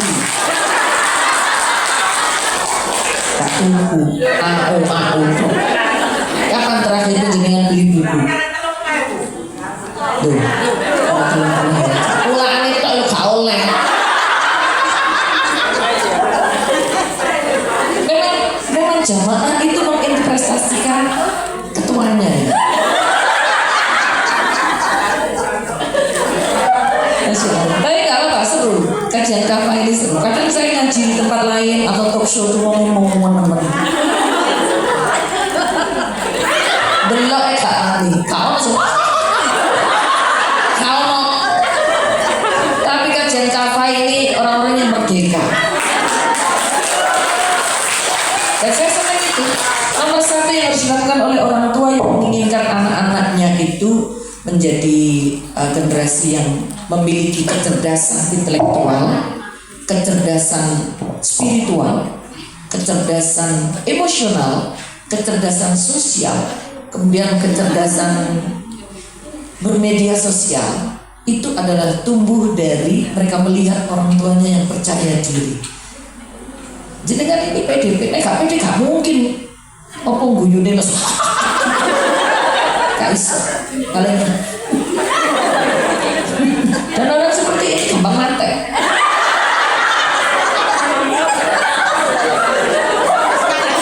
Kapan terakhir jenengan beli buku? Tuh, pulaan itu kalau gak oleh. Memang jamaah itu menginvestasikan ketuanya. Tapi gak apa-apa, seru. Kajian kafa ini seru. Kadang saya ngaji di tempat lain atau talk show tuh ngomong teman-teman. Delok gak ahli, kau tapi kajian kafa ini orang-orang yang merdeka. Dan saya senang itu. Nomor satu yang harus dilakukan oleh orang tua yang menginginkan anak-anaknya itu menjadi generasi yang memiliki kecerdasan intelektual, kecerdasan spiritual, kecerdasan emosional, kecerdasan sosial, kemudian kecerdasan bermedia sosial. Itu adalah tumbuh dari mereka melihat orang tuanya yang percaya diri. Jadi kan ini PDP, gak pede gak mungkin. Apa guyune les? Gak bisa. Kalian. Dan orang seperti ini gampang mati.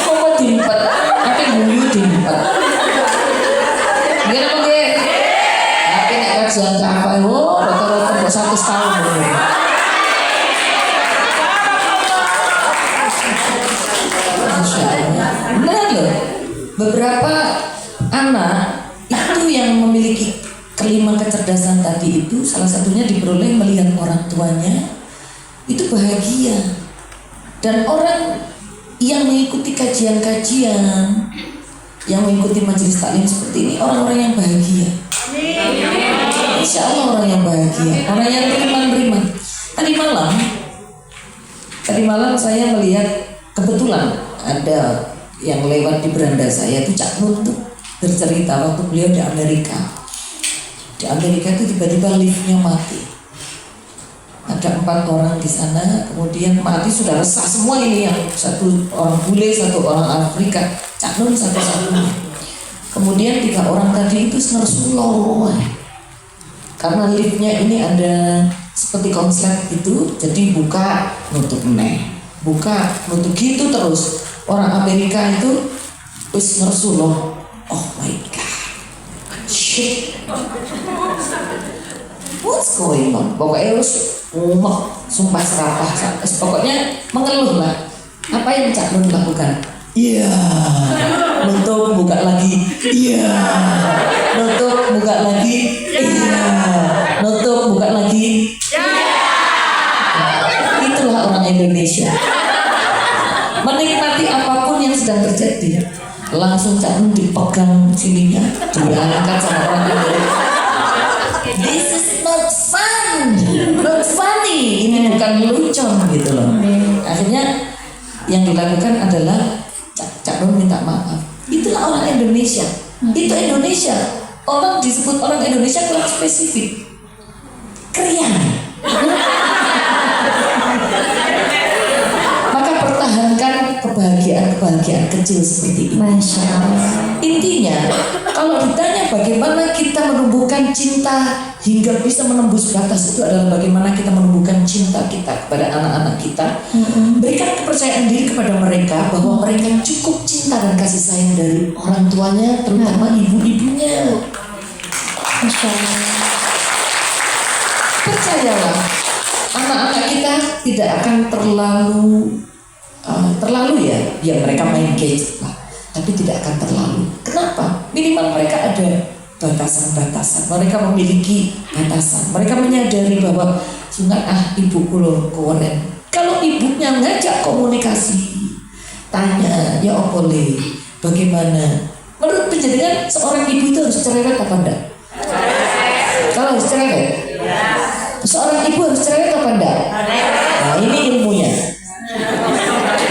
Kok dimpet? Tapi guyu dimpet. Gimana apa ge? Tapi nek kajian apa? Oh, rata-rata 100 tahun. Benar loh, beberapa anak itu yang memiliki kelima kecerdasan tadi itu salah satunya diperoleh melihat orang tuanya itu bahagia. Dan orang yang mengikuti kajian-kajian, yang mengikuti majelis taklim seperti ini, orang-orang yang bahagia. Insya Allah orang yang bahagia, orang yang beriman. Tadi malam saya melihat kebetulan ada yang lewat di beranda saya itu Cak Nun tuh bercerita waktu beliau di Amerika. Di Amerika itu tiba-tiba liftnya mati. Ada 4 orang di sana, kemudian mati, sudah resah semua ini, yang satu orang bule, satu orang Afrika, Cak Nun satu-satunya. Kemudian 3 orang tadi itu senersuloh. Karena liftnya ini ada seperti konslet gitu, jadi buka nutup buka nutup gitu terus. Orang Amerika itu wis ngersuloh. Oh my god, shit. what's going on? Pokoknya harus sumpah serapah, pokoknya mengeluh lah. Apa yang Cak Nun lakukan? Iya, nutup buka lagi. Iya, nutup buka lagi. Iya, nutup buka lagi. Itulah orang Indonesia. Menikmati apapun yang sedang terjadi. Langsung Cak Nun dipegang sininya, diangkat sama orang Indonesia. This is not fun, not funny. Ini bukan lucu gitu loh. Akhirnya yang dilakukan adalah Cak Nun minta maaf. Itulah orang Indonesia. Itu Indonesia. Orang disebut orang Indonesia kurang spesifik. Krian. Maka pertahankan kebahagiaan kecil seperti ini. Masya Allah. Intinya, kalau ditanya bagaimana kita menumbuhkan cinta hingga bisa menembus batas, itu adalah bagaimana kita menumbuhkan cinta kita kepada anak-anak kita. Berikan kepercayaan diri kepada mereka bahwa mereka cukup cinta dan kasih sayang dari orang tuanya, terutama ibu-ibunya. Masya Allah. Percayalah, anak-anak kita tidak akan terlalu ya mereka main gadget lah, tapi tidak akan terlalu. Kenapa? Minimal mereka ada batasan-batasan. Mereka memiliki batasan. Mereka menyadari bahwa sunat ibuku loh keren. Kalau ibunya ngajak komunikasi, tanya ya opole, bagaimana? Menurut penjelasan seorang ibu itu harus cerewet apa enggak? Kalau harus cerewet, seorang ibu harus cerewet apa enggak? Nah ini ilmunya.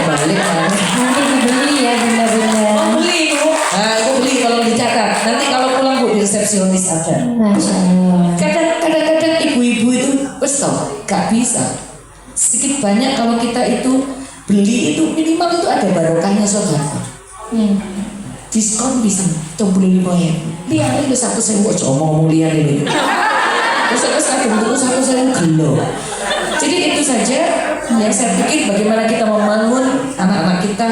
Balik Nanti dibeli ya bunda-bunda. beli bu. Nah itu beli kalau dicatat. Nanti kalau pulang bu di resepsionis ada. Masya Allah. Kadang-kadang ibu-ibu itu besar, gak bisa. Sedikit banyak kalau kita itu beli itu minimal itu ada barokahnya saudara. Diskon bisa, coba beli 5.000. Lihat itu 1.000 aja ngomong lihat ini. Terus kadang itu 1.000 gelo. Jadi itu saja yang saya pikir bagaimana kita membangun anak-anak kita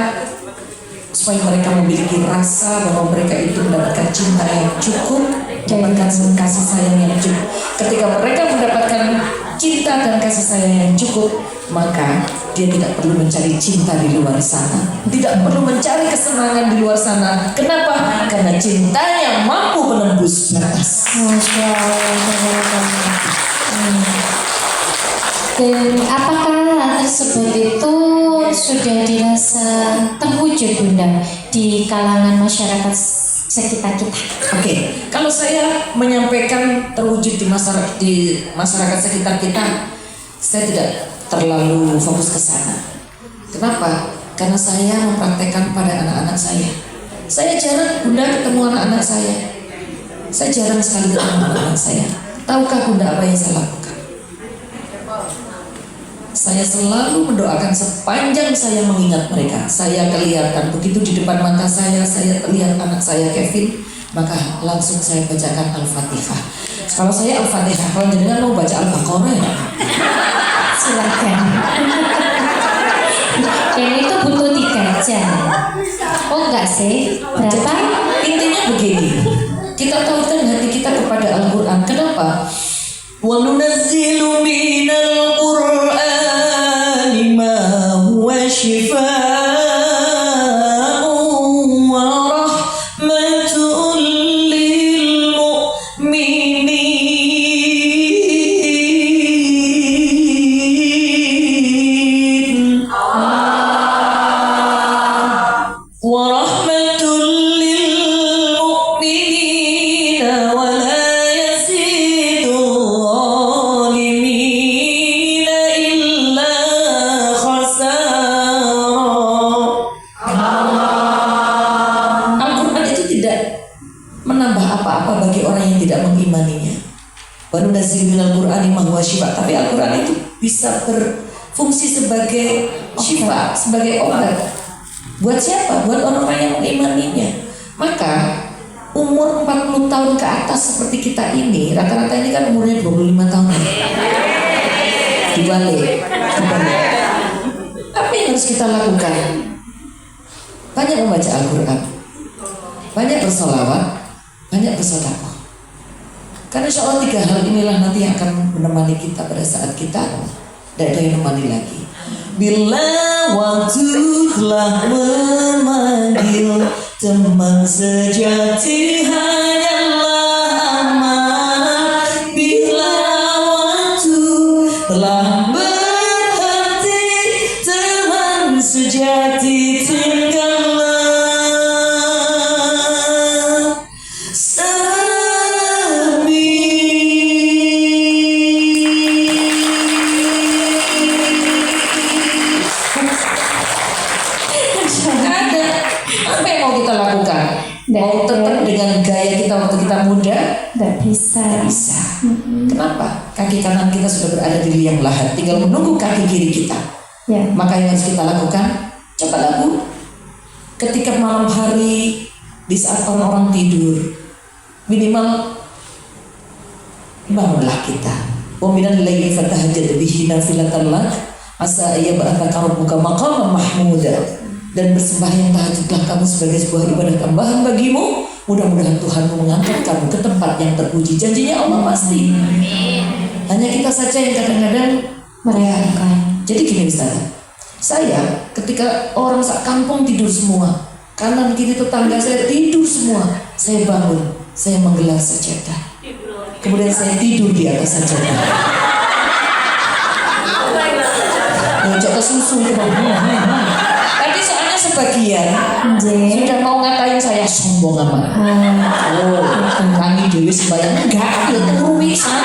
supaya mereka memiliki rasa bahwa mereka itu mendapatkan cinta yang cukup, mendapatkan kasih sayang yang cukup. Ketika mereka mendapatkan cinta dan kasih sayang yang cukup, maka dia tidak perlu mencari cinta di luar sana, tidak perlu mencari kesenangan di luar sana. Kenapa? Karena cintanya mampu menembus batas. Masya Allah. Dan apakah hal tersebut itu sudah dirasa terwujud bunda di kalangan masyarakat sekitar kita? Oke, kalau saya menyampaikan terwujud di masyarakat sekitar kita, saya tidak terlalu fokus ke sana. Kenapa? Karena saya mempraktekkan pada anak-anak saya. Saya jarang bunda ketemu anak-anak saya. Saya jarang sekali ketemu anak-anak saya. Tahukah bunda apa yang saya lakukan? Saya selalu mendoakan sepanjang saya mengingat mereka. Saya kelihatan begitu di depan mata saya lihat anak saya Kevin, maka langsung saya bacakan Al-Fatihah. Kalau saya Al-Fatihah, kalau jenengan mau baca Al-Baqarah ya? Silakan. Dan itu butuh 3 jam. Oh enggak sih? Berapa? Intinya begini, kita tahukan hati kita kepada Al-Quran. Kenapa? Wa nunazzilu minal Qur'ani ma huwa shifaa'un wa rahmatun lil mu'minin wa rahmatun lil mu'minin wa la yazidu zalimina illa khasara. Al-Quran itu tidak menambah apa-apa bagi orang yang tidak mengimaninya. Wa nunazzilu minal Qur'ani ma huwa shifa', tapi Al-Quran itu bisa berfungsi sebagai syifa, sebagai obat. Buat siapa? Buat orang-orang yang mengimaninya. Maka umur 40 tahun ke atas seperti kita ini, rata-rata ini kan umurnya 25 tahun. Dibalik. Apa yang harus kita lakukan? Banyak membaca Al-Quran, banyak bersolawat, banyak bersedekah. Karena insya Allah 3 hal inilah nanti yang akan menemani kita pada saat kita tidak ada yang menemani lagi. Bila waktu telah memanggil, teman sejati hanyalah amat. Bila waktu telah berhenti, teman sejati tinggallah sepi. Ada apa yang mau kita lakukan? Mau tetap dengan gaya kita waktu kita muda? Nggak bisa. Tidak bisa. Kenapa? Kaki kanan kita sudah berada di liang lahat, tinggal menunggu kaki kiri kita. Ya. Maka yang harus kita lakukan, coba lagu ketika malam hari, di saat orang-orang tidur, minimal bangunlah kita. Wa minal laili fatahajjad bihi nafilatan lak asa ayyab'atsaka rabbuka maqaman mahmuda. Dan bersembahyang tahajudlah kamu sebagai sebuah ibadah tambahan bagimu. Mudah-mudahan Tuhanmu mengangkat kamu ke tempat yang terpuji. Janjinya Allah pasti. Hanya kita saja yang kadang-kadang merayakan. Jadi gini Ustaz, saya ketika orang sak kampung tidur semua, kanan kiri tetangga saya tidur semua, saya bangun, saya menggelar sajadah. Kemudian saya tidur di atas sajadah. Ngejak ke susu itu. Tadi soalnya sebagian sudah mau ngatain saya sombong amat. Oh, kami dewi sembahyang enggak, ya turu pisan.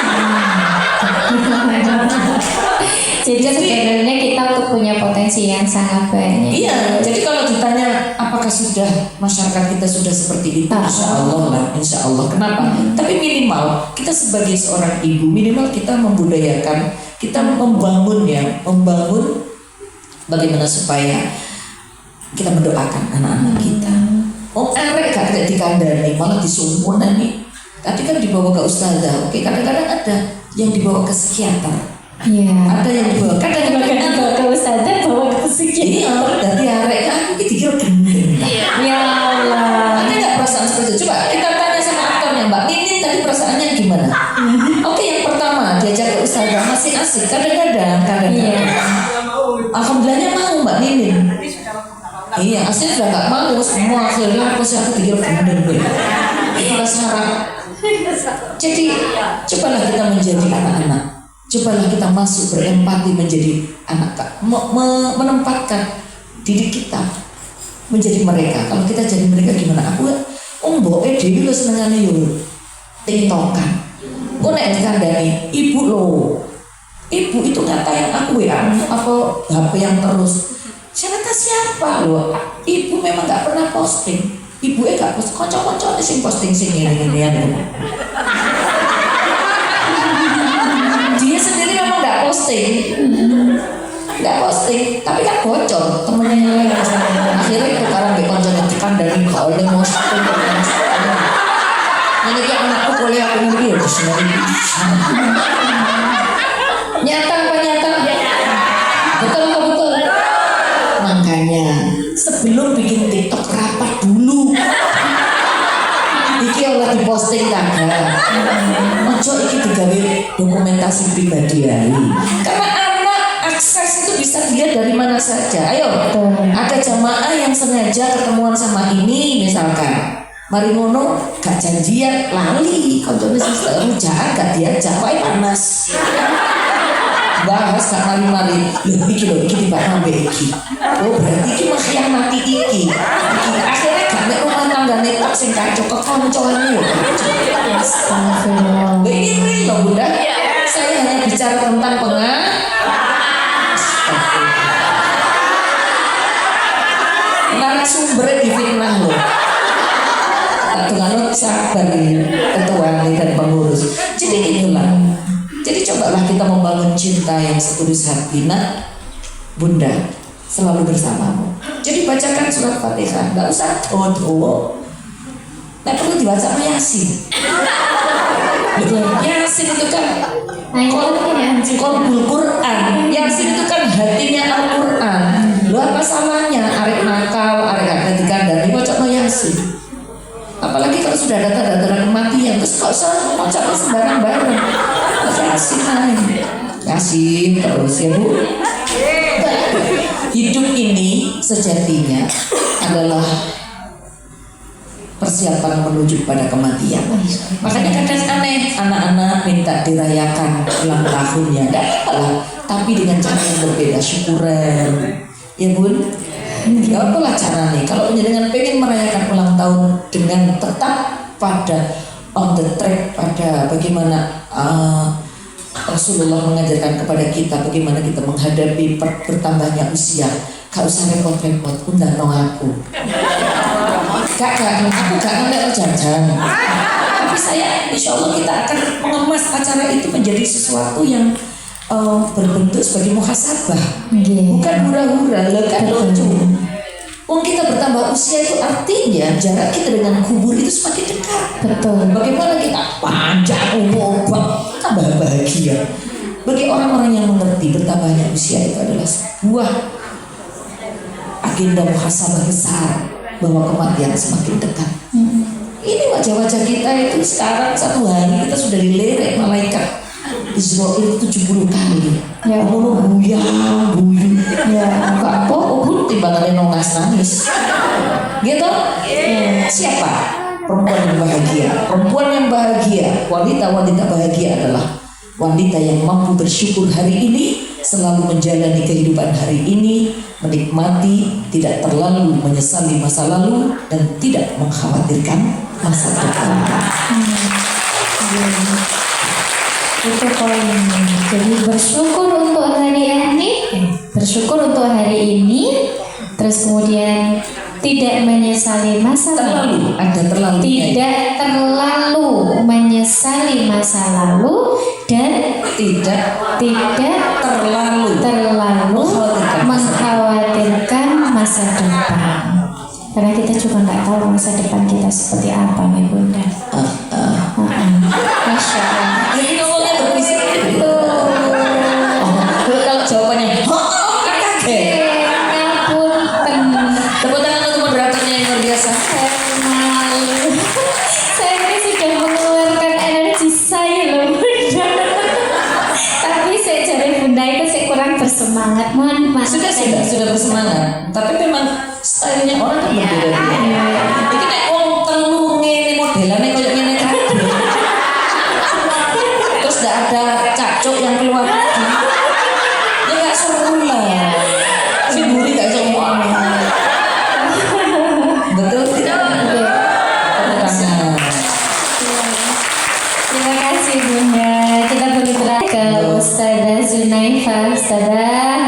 Jadi sebenarnya kita tuh punya potensi yang sangat banyak. Iya, jadi kalau ditanya apakah sudah masyarakat kita sudah seperti itu, insya Allah lah, insya Allah. Kenapa? Tapi minimal kita sebagai seorang ibu, minimal kita membudayakan, kita membangun bagaimana supaya kita mendoakan anak-anak kita. Oh, arek gak tidak dikandani, malah disumpunan nih. Tadi kan dibawa ke ustazah, oke, kadang-kadang ada yang dibawa ke psikiater. Iya. Ada yang dibawa, kadang-kadang Bawa ke ustazah, bawa ke psikiater. iya, dari arek kan aku dikira gendeng. Ya Allah. Ada nggak perasaan seperti itu? Coba kita tanya sama aktornya Mbak Ninin tadi perasaannya gimana? Oke, yang pertama diajak ke ustazah masih asik, kadang-kadang. Iya. Alhamdulillahnya mau Mbak Ninin. Iya, asli sudah nggak mau semua akhirnya aku dikira gendeng. Itulah syarat. Jadi cobalah kita menjadi anak-anak. Cobalah kita masuk berempati menjadi anak, menempatkan diri kita menjadi mereka. Kalau kita jadi mereka gimana? Aku mbok dewi lo senengane yo tiktokan. Kok nek dikandani ibu lo, ibu itu ngatain aku ya apa HP yang terus. Saya kata siapa lo? Ibu memang nggak pernah posting. Ibu gak posting. Kocok-kocok sing posting sing ini. Dia sendiri memang nggak posting, tapi kan bocor temennya yang lain. Akhirnya itu karena bekonconya tekan dari kau yang mau posting. Ini kayak anakku boleh aku nanti ya di sini. Nyata apa nyata? Betul apa betul? Makanya sebelum bikin TikTok rapat dulu. Iki oleh diposting kagak. Ojo iki digawe dokumentasi pribadi ae. Karena anak akses itu bisa dilihat dari mana saja. Ayo, ada jamaah yang sengaja ketemuan sama ini misalkan. Mari ngono gak janjian lali koncone sister rujakan gak diajak wae panas. Bahas gak mari-mari. Lho iki dibahas ambek iki. Oh berarti iki mengkhianati iki. Akhirnya gak nek rumah tanggane tok sing kacau kekoncone yo. Astagfirullah. Ini loh Bunda. Saya hanya bicara tentang narasumber di fitnah loh. Dengan sabar nih ketua nih dan pengurus. Jadi itulah. Jadi cobalah kita membangun cinta yang setulus hati. Nak, Bunda selalu bersamamu. Jadi bacakan surat Fatihah, nggak usah doa. Nah perlu dibaca sama Yasin. Yasin itu kan Qalbul Quran. Yasin itu kan hatinya Al-Quran. Lu apa salahnya arek nakal, arek gak dikandani baca Yasin. Apalagi kalau sudah ada tanda-tanda kematian, terus gak usah mengucapkan sembarang barang. Kasih kasih terus ya Bu. Hidup ini sejatinya adalah persiapan menuju pada kematian. Makanya kadang aneh anak-anak minta dirayakan ulang tahunnya, tidak apa-apa, tapi dengan cara yang berbeda, syukuran, ya Bun. Ya apalah caranya. Kalau dengan pengen merayakan ulang tahun dengan tetap pada on the track, pada bagaimana Rasulullah mengajarkan kepada kita bagaimana kita menghadapi bertambahnya usia. Gak usah repot-repot, undang dong aku. Aku gak ngeliat jajan. Tapi saya, insya Allah kita akan mengemas acara itu menjadi sesuatu yang berbentuk sebagai muhasabah, bukan hura-hura. Kan lucu. Wong kita bertambah usia itu artinya jarak kita dengan kubur itu semakin dekat. Betul. Bagaimana kita panjang umur, tambah bahagia. Bagi orang-orang yang mengerti bertambahnya usia itu adalah sebuah agenda muhasabah besar bahwa kematian semakin dekat. Ini wajah-wajah kita itu sekarang satu hari kita sudah dilirik malaikat Israel 70 kali. Ya Allah buyang buyung. Ya. Enggak apa ubun timbangannya nongas nangis. Gitu? Siapa? Perempuan yang bahagia. Perempuan yang bahagia, wanita-wanita bahagia adalah wanita yang mampu bersyukur hari ini, selalu menjalani kehidupan hari ini, menikmati, tidak terlalu menyesali masa lalu, dan tidak mengkhawatirkan masa depan. Itu poinnya. Jadi bersyukur untuk hari ini, terus kemudian tidak menyesali masa lalu. Tidak terlalu menyesali masa lalu dan tidak terlalu mengkhawatirkan masa depan. Karena kita juga nggak tahu masa depan kita seperti apa, ya Bunda. Masya Allah. Ini ngomongnya berbisik itu. Kalau jawabannya, kan kaget. Ngapunten. Tepuk tangan untuk moderatornya yang luar biasa. Saya malu. Saya ini sudah mengeluarkan energi saya loh, Bunda. Tapi saya jadi Bunda itu saya kurang bersemangat. Mohon maaf. Sudah bersemangat. Tapi memang stylenya orang kan berbeda-beda. Ini nek wong telu ngene modelannya kayak ngene kabeh. Terus gak ada cacuk yang keluar lagi. Ya gak seru lah. Si Buri gak iso ngomong. Betul tidak? Tangan. Terima kasih Bunda. Kita boleh beralih ke Ustazah Zunaifa. Ustazah.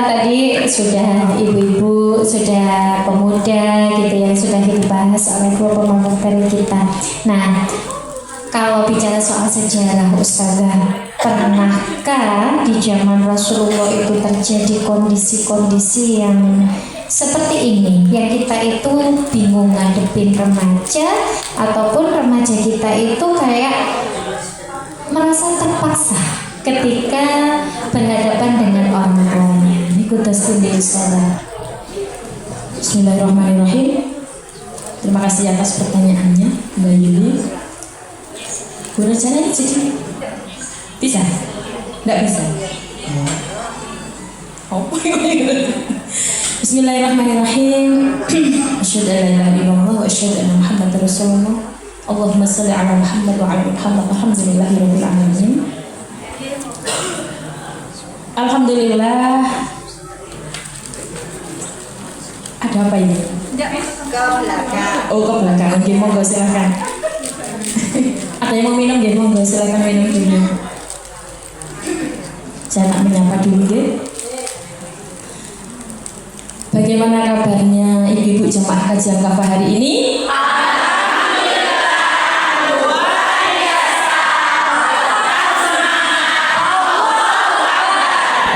Tadi sudah ibu-ibu, sudah pemuda gitu yang sudah dibahas oleh dua pemateri kita. Nah, kalau bicara soal sejarah Ustazah, pernahkah di zaman Rasulullah itu terjadi kondisi-kondisi yang seperti ini, yang kita itu bingung ngadepin remaja, ataupun remaja kita itu kayak merasa terpaksa ketika berhadapan dengan orang tuanya? Ikut tasbih Ustazah. Bismillahirrahmanirrahim. Terima kasih atas pertanyaannya, Mbak Yuli. Boleh jalan jadi? Bisa? Nggak bisa? Oh, Bismillahirrahmanirrahim. Asyhadu an la ilaha illallah wa asyhadu anna Muhammadar Rasulullah. Allahumma shalli ala Muhammad wa ala Muhammad. Alhamdulillahirabbil alamin. Alhamdulillah. Ada apa ini? Ke belakang. Oh, ke belakang. Oke, monggo silakan. Ada yang mau minum? Ya, monggo silakan minum dulu. Saya tak menyapa dulu ya. Bagaimana kabarnya ibu-ibu jemaah kajian kafah hari ini?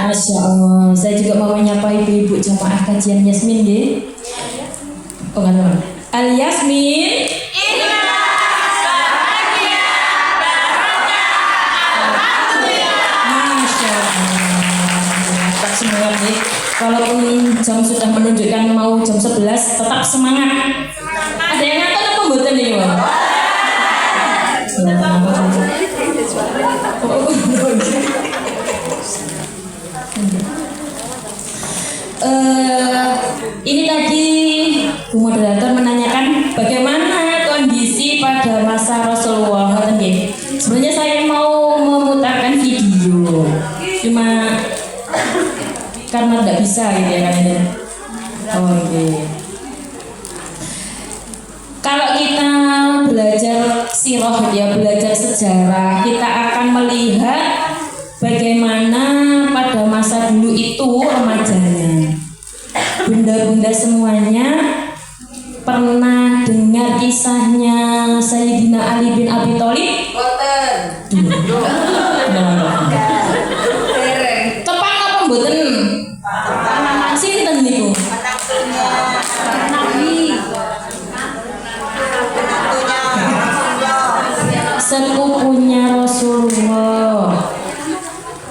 Masya Allah. Saya juga mau menyapa ibu-ibu jemaah kajian Yasmin ya. Oh kan, Al Yasmin. Masya Allah. Tetap semangat nih. Walaupun jam sudah menunjukkan mau jam 11, tetap semangat. bisa gitu ya kan itu. Oh iya. Kalau kita belajar sirah ya, belajar sejarah, kita akan melihat bagaimana pada masa dulu itu remajanya. Bunda-bunda semuanya pernah dengar kisahnya Sayyidina Ali bin Abi Thalib? Tepat apa mboten? Sinten niku? Sepupunya Rasulullah.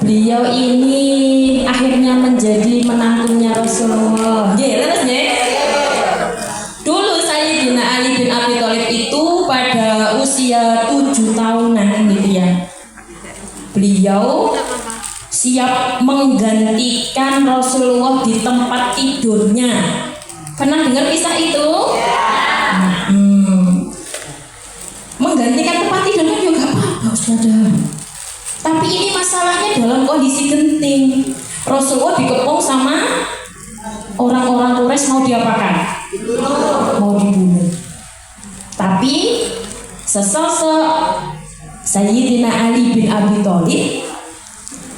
Beliau ini akhirnya menjadi menantunya Rasulullah. Nggih, terus nggih. Dulu Sayyidina Ali bin Abi Thalib itu pada usia 7 tahunan gitu ya. Beliau siap menggantikan Rasulullah di tempat tidurnya. Pernah dengar kisah itu? Menggantikan tempat tidurnya juga gak apa-apa, Ustazah. Tapi ini masalahnya dalam kondisi genting. Rasulullah dikepung sama orang-orang Quraisy, mau diapakan? Mau dibunuh. Tapi sesosok Sayyidina Ali bin Abi Thalib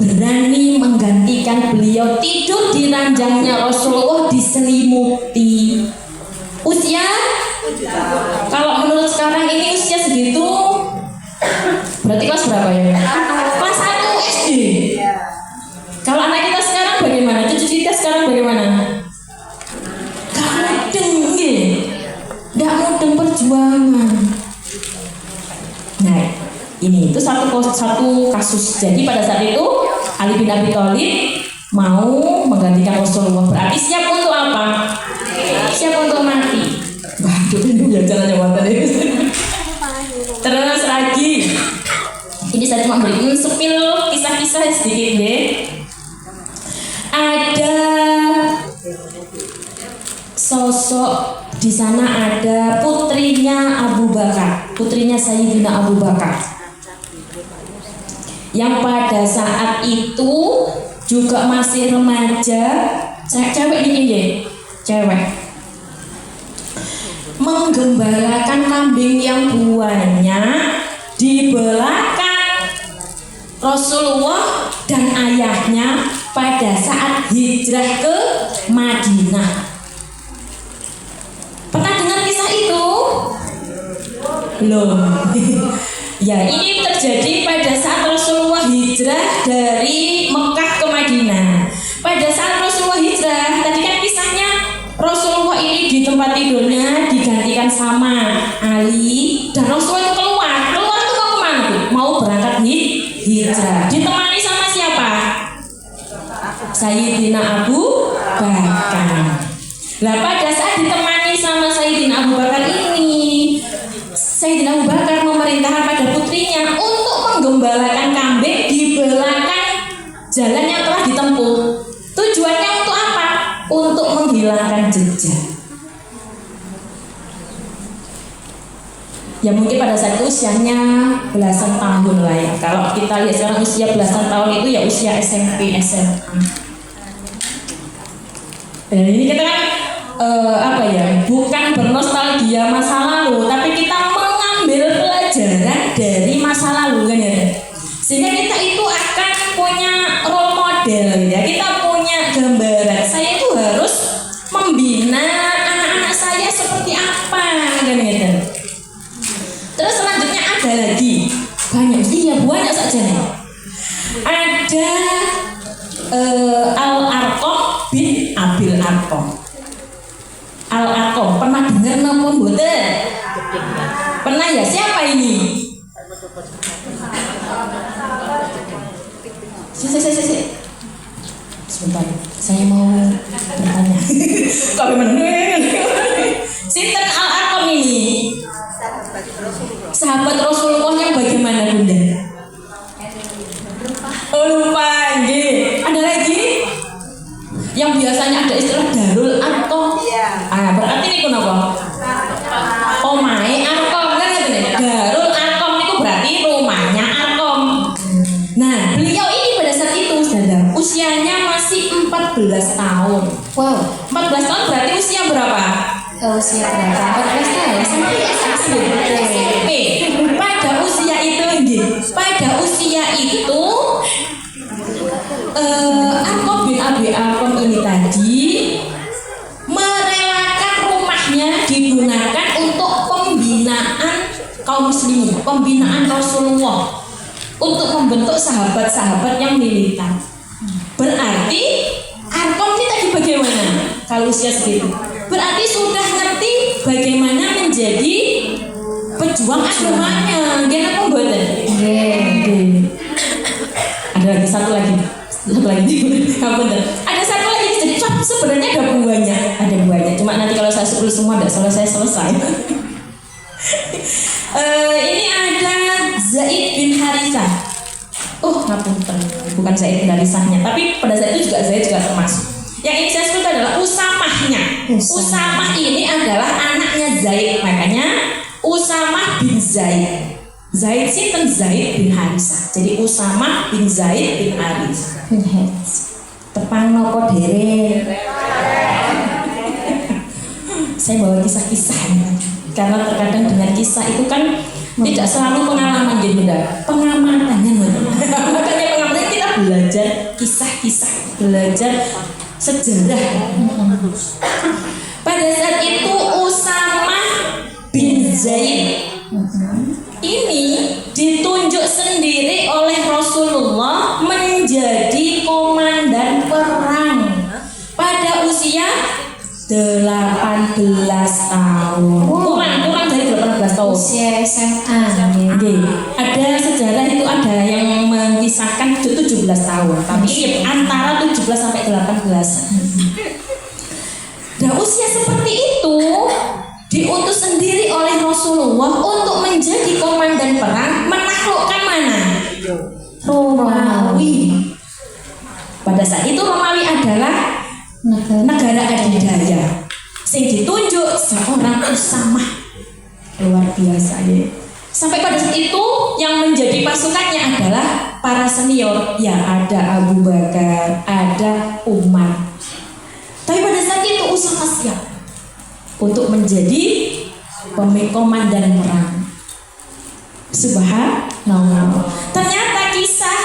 berani menggantikan beliau tidur di ranjangnya Rasulullah, diselimuti. Usia, kalau menurut sekarang ini usia segitu berarti kelas berapa ya? Kelas 1 SD. Kalau anak kita sekarang bagaimana? Cucu kita sekarang bagaimana? Gak mudeng, gak mudeng perjuangan. Nah, ini itu satu kasus. Jadi pada saat itu Ali bin Abi Thalib mau menggantikan Rasulullah. Berarti siap untuk apa? Siap untuk mati. Waduh, itu ya jalannya watan itu. Terus lagi, ini saya cuma beri sepil kisah-kisah sedikit deh. Ada sosok di sana, ada putrinya Abu Bakar, putrinya Sayyidina Abu Bakar, yang pada saat itu juga masih remaja, cewek ini cewek, menggembalakan kambing yang banyak di belakang Rasulullah dan ayahnya pada saat hijrah ke Madinah. Pernah dengar kisah itu? Belum. Ya, ini terjadi pada saat Rasulullah hijrah dari Mekah ke Madinah. Pada saat Rasulullah hijrah, tadi kan kisahnya Rasulullah ini di tempat tidurnya digantikan sama Ali, dan Rasulullah itu keluar itu mau kemana tuh? Mau berangkat hijrah. Ditemani sama siapa? Sayyidina Abu Bakar. Lah pada saat ditemani sama Sayyidina Abu Bakar ini, Sayyidina Abu Bakar memerintahkan pada putrinya untuk menggembalakan kambing di belakang jalan yang telah ditempuh. Tujuannya untuk apa? Untuk menghilangkan jejak. Ya mungkin pada saat itu usianya belasan tahun lah ya. Kalau kita lihat sekarang usia belasan tahun itu ya usia SMP, SMA. Dan ini kita kan bukan bernostalgia masa lalu, tapi kita mengambil pelajaran dari masa lalu kan ya. Sehingga kita itu akan punya role model ya. Kita punya gambaran. Saya itu harus membina anak-anak saya seperti apa kan gitu. Terus selanjutnya ada lagi banyak saja nih. Ada Al-Arqam bin Abil Arqam. Al-Arqam pernah dengar namun mboten? Pernah ya? Siapa ini? Sebentar, saya mau bertanya. Kok bener? Sinten Al-Arqam ini? Sahabat Rasulullah yang bagaimana Bunda? Oh lupa, nggih. Ada lagi? Yang biasanya ada istilah Darul Arqam. Berarti ini kenapa? Omahe Arqam kan gitu. Darul Arqam itu berarti rumahnya Arqam. Nah, beliau ini pada saat itu usianya masih 14 tahun. 14 tahun berarti usia berapa? Usia berapa? 14 tahun sampai SMP. Pada usia itu Arkom bin Abi Arkom ini tadi merelakan rumahnya digunakan untuk pembinaan kaum muslimin, pembinaan Rasulullah, untuk membentuk sahabat-sahabat yang militan. Berarti Arkom ini tadi bagaimana kalau usia segitu? Berarti sudah ngerti bagaimana menjadi pejuang agamanya. Gimana apa mboten? Ada lagi satu lagi. Ada satu lagi. Jadi sebenarnya ada buahnya. Cuma nanti kalau saya sebut semua tidak selesai. Ini ada Zaid bin Harithah. Ngapunten, bukan Zaid bin Harithahnya, tapi pada saat itu juga Zaid juga termasuk. Yang ini saya sebut adalah Usamahnya. Usamah ini adalah anaknya Zaid, makanya Usamah bin Zaid. Zaid sinten Zaid bin Harithah. Jadi Usamah bin Zaid bin Harithah. tepang nopo dere. Saya bawa kisah-kisah karena terkadang dengan kisah itu kan tidak selalu pengalaman gitu, pengamatannya makanya pengamatan kita belajar kisah-kisah, belajar sejarah. Pada saat itu Usamah bin Zaid ini ditunjuk sendiri oleh Rasulullah menjadi komandan perang pada usia 18 tahun. Kurang dari 18 tahun. Usia SMA. Ada sejarah itu ada yang mengisahkan 17 tahun, tapi antara 17 sampai 18. Nah, usia seperti itu diutus sendiri oleh Rasulullah untuk menjadi komandan perang menaklukkan mana? Romawi. Pada saat itu Romawi adalah negara adidaya. Sing ditunjuk seorang Usamah, luar biasa ya. Sampai pada saat itu yang menjadi pasukannya adalah para senior, ya ada Abu Bakar, ada Umar. Tapi pada saat itu Usamah siap untuk menjadi komandan perang. Subhanallah. Ternyata kisah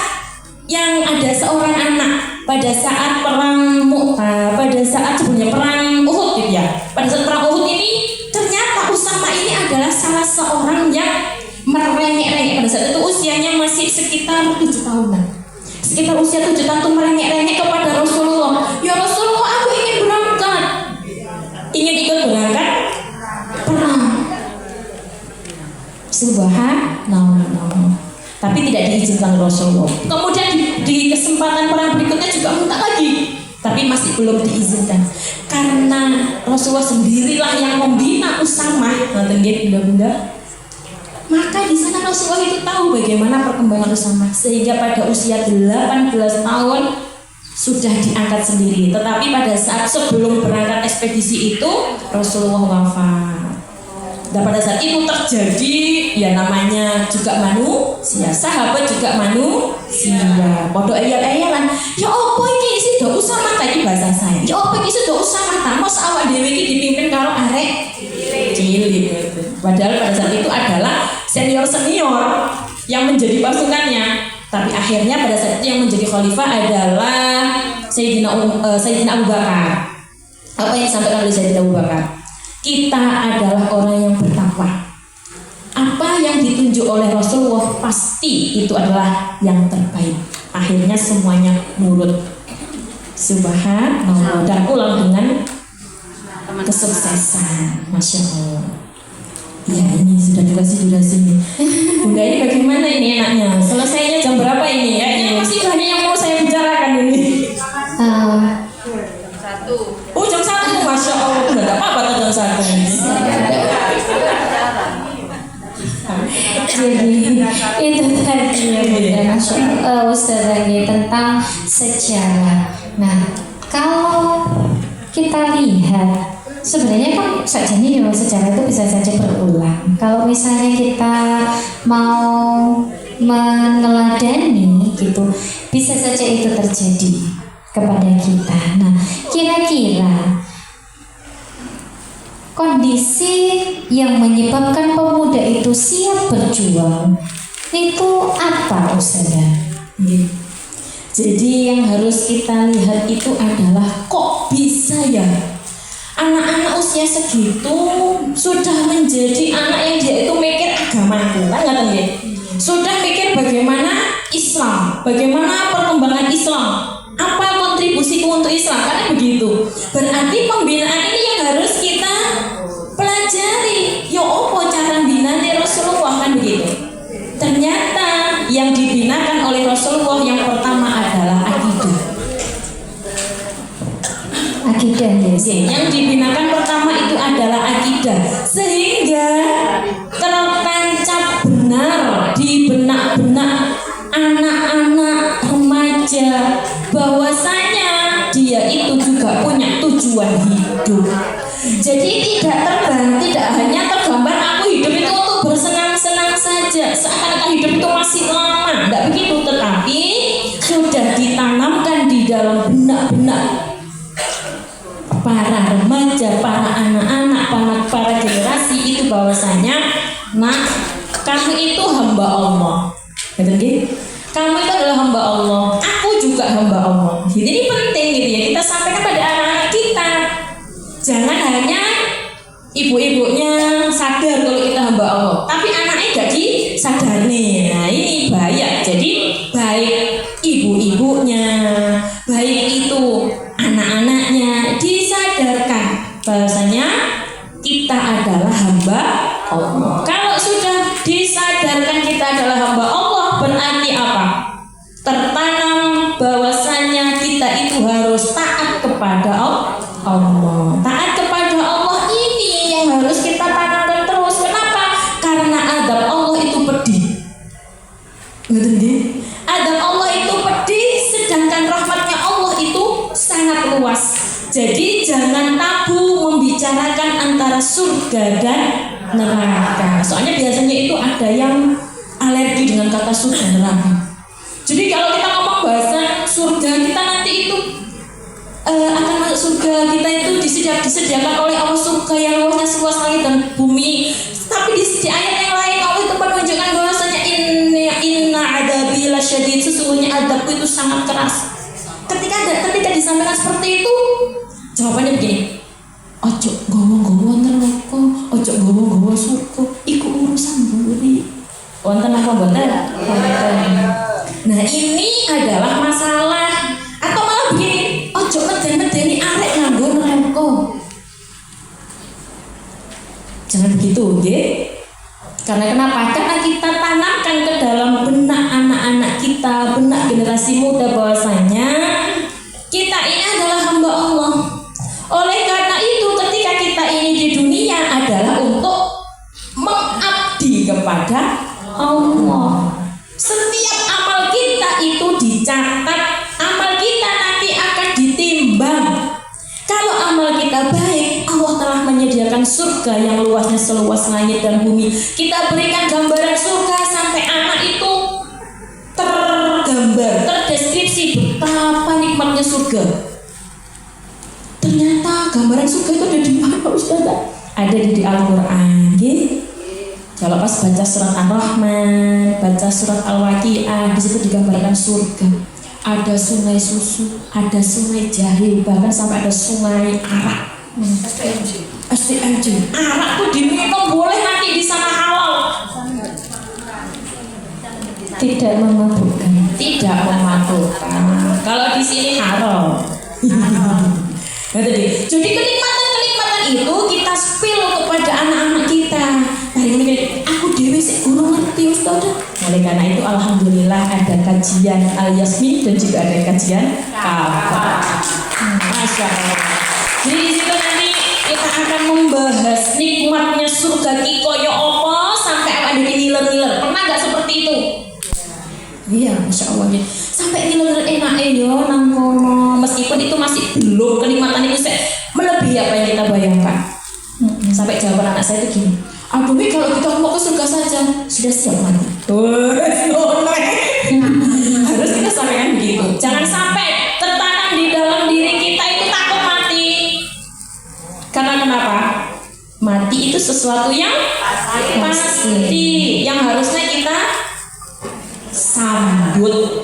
yang ada seorang anak pada saat perang Mu'tah, pada saat sebenarnya perang Uhud gitu ya. Pada saat perang Uhud ini ternyata Usamah ini adalah salah seorang yang merengek-rengek. Pada saat itu usianya masih sekitar 7 tahunan. Sekitar usia 7 tahun itu merengek-rengek kepada Rasulullah. Ya Rasulullah, aku ingin berangkat. Ingin ikut berangkat perang. Subhanallah. Tapi tidak diizinkan Rasulullah. Kemudian di kesempatan perang berikutnya juga minta lagi, tapi masih belum diizinkan karena Rasulullah sendirilah yang membina Usamah. Bunda-bunda. Maka di sana Rasulullah itu tahu bagaimana perkembangan Usamah, sehingga pada usia 18 tahun sudah diangkat sendiri. Tetapi pada saat sebelum berangkat ekspedisi itu Rasulullah wafat. Dan pada saat itu terjadi ya namanya juga manusia, sahabat juga manusia. Podo ayal-ayalan. Ya apa iki isi do Usamah iki bahasa saya. Ya apa iki do Usamah ta mos awak dhewe iki dipimpin karo arek cilik. Padahal pada saat itu adalah senior-senior yang menjadi pasukannya. Tapi akhirnya pada saat itu yang menjadi khalifah adalah Sayyidina Abu Bakar. Apa yang disampaikan oleh Sayyidina Abu Bakar? Kita adalah orang yang bertakwa. Apa yang ditunjuk oleh Rasulullah pasti itu adalah yang terbaik. Akhirnya semuanya nurut. Subhanallah. Dan pulang dengan kesuksesan. Masya Allah. Ya ini sudah dikasih durasi. Bunda ini bagaimana ini enaknya? Selesainya jam berapa ini ya? Ini masih banyak yang mau saya bicarakan ini. Oh jam 1, Masya Allah. Udah gak apa-apa jam 1. Jadi itu tadi ya Bunda Ustazah tentang sejarah. Nah, kalau kita lihat sebenarnya kan sajanya ya sejarah itu bisa saja berulang. Kalau misalnya kita mau meneladani gitu, bisa saja itu terjadi kepada kita. Nah, kira-kira kondisi yang menyebabkan pemuda itu siap berjuang itu apa, Ustazah? Jadi yang harus kita lihat itu adalah kok bisa ya anak-anak usia segitu sudah menjadi anak yang dia itu mikir agamaku, kan nggak ya? Sudah mikir bagaimana Islam, bagaimana perkembangan Islam, apa kontribusiku untuk Islam, karena begitu. Berarti pembinaan ini yang harus kita pelajari. Yo opo cara binane Rasulullah, kan begitu. Ternyata yang dibinakan oleh Rasulullah yang pertama adalah akidah. Akidah, yes. Yang dibinakan pertama itu adalah akidah, sehingga tertancap benar di benak-benak anak-anak remaja bahwasanya dia itu juga punya tujuan hidup. Jadi tidak hanya tergambar aku hidup itu untuk bersenang-senang saja, seakan-akan hidup itu masih lama, tidak begitu, tetapi sudah ditanamkan di dalam benak-benak para remaja, para anak-anak, para generasi itu bahwasanya, nah, kamu itu hamba Allah, betul gitu? Kamu itu adalah hamba Allah, aku juga hamba Allah. Jadi ini penting gitu ya, kita sampaikan pada anak-anak kita. Jangan hanya ibu-ibunya sadar kalau kita hamba Allah, tapi anaknya gak disadari. Nah ini bahaya. Jadi baik ibu-ibunya, baik itu anak-anaknya disadarkan bahwasanya kita adalah hamba Allah. Kalau sudah disadarkan kita adalah hamba Allah, berarti apa? Tertanam bahwasanya kita itu harus taat kepada Allah. Taat kepada Allah ini yang harus kita tanamkan terus. Kenapa? Karena adab Allah itu pedih. Betul. Adab Allah itu pedih, sedangkan rahmatnya Allah itu sangat luas. Jadi jangan tabu membicarakan antara surga dan neraka. Soalnya biasanya itu ada yang alergi dengan kata surga neraka. Jadi kalau kita ngomong bahasa surga, kita nanti itu akan masuk surga, kita itu disediakan oleh Allah surga yang luasnya seluas langit dan bumi. Tapi di ayat yang lain Allah itu menunjukkan bahwasanya inna adabi lasyadid, sesungguhnya adabku itu sangat keras. Ketika disampaikan seperti itu, jawabannya begini: ojo gowo-gowo neraka, ojo gowo-gowo surga, iku urusan buri. Wonten apa mboten? Nah, ini adalah masalah. Atau malah begini, ojo meden-medeni arek nganggo neraka. Jangan begitu, nggih. Karena kenapa? Karena kita tanamkan ke dalam benak anak-anak kita, benak generasi muda bahwasanya kita ini adalah hamba Allah. Oleh karena itu, ketika kita ini di dunia adalah untuk mengabdi kepada Allah. Setiap amal kita itu dicatat, amal kita nanti akan ditimbang. Kalau amal kita baik, Allah telah menyediakan surga yang luasnya seluas langit dan bumi. Kita berikan gambaran surga sampai anak itu tergambar, terdeskripsi betapa nikmatnya surga. Ternyata gambaran surga itu ada di mana, Ustazah? Ada di Al-Quran, gitu. Kalau pas baca surat Ar-Rahman, baca surat Al-Waqi'ah, di situ digambarkan surga. Ada sungai susu, ada sungai jahe, bahkan sampai ada sungai arak. STMJ. Arak tuh diminum boleh nanti di sana halal. Tidak memabukkan. Tidak memabukkan. Kalau di sini haram. Jadi kenikmatan itu kita spill kepada anak-anak kita. Aku dewe sik guru ngerti Ustazah. Oleh karena itu alhamdulillah ada kajian Al-Yasmin dan juga ada kajian Kafa. Masya Allah. Jadi di situ nanti kita akan membahas nikmatnya surga ki koyo apa sampai ada ngiler-ngiler. Pernah nggak seperti itu? Iya, Masya Allah. Sampai ngiler enak yo nang kono. Meskipun itu masih belum kenikmatan itu melebihi apa yang kita bayangkan. Sampai jawaban anak saya itu gini, aduh kalau kita mau ke surga saja sudah siap mati. Harus kita sampaikan begitu. Jangan sampai tertanam di dalam diri kita itu takut mati. Karena kenapa? Mati itu sesuatu yang pasti, yang harusnya kita sambut.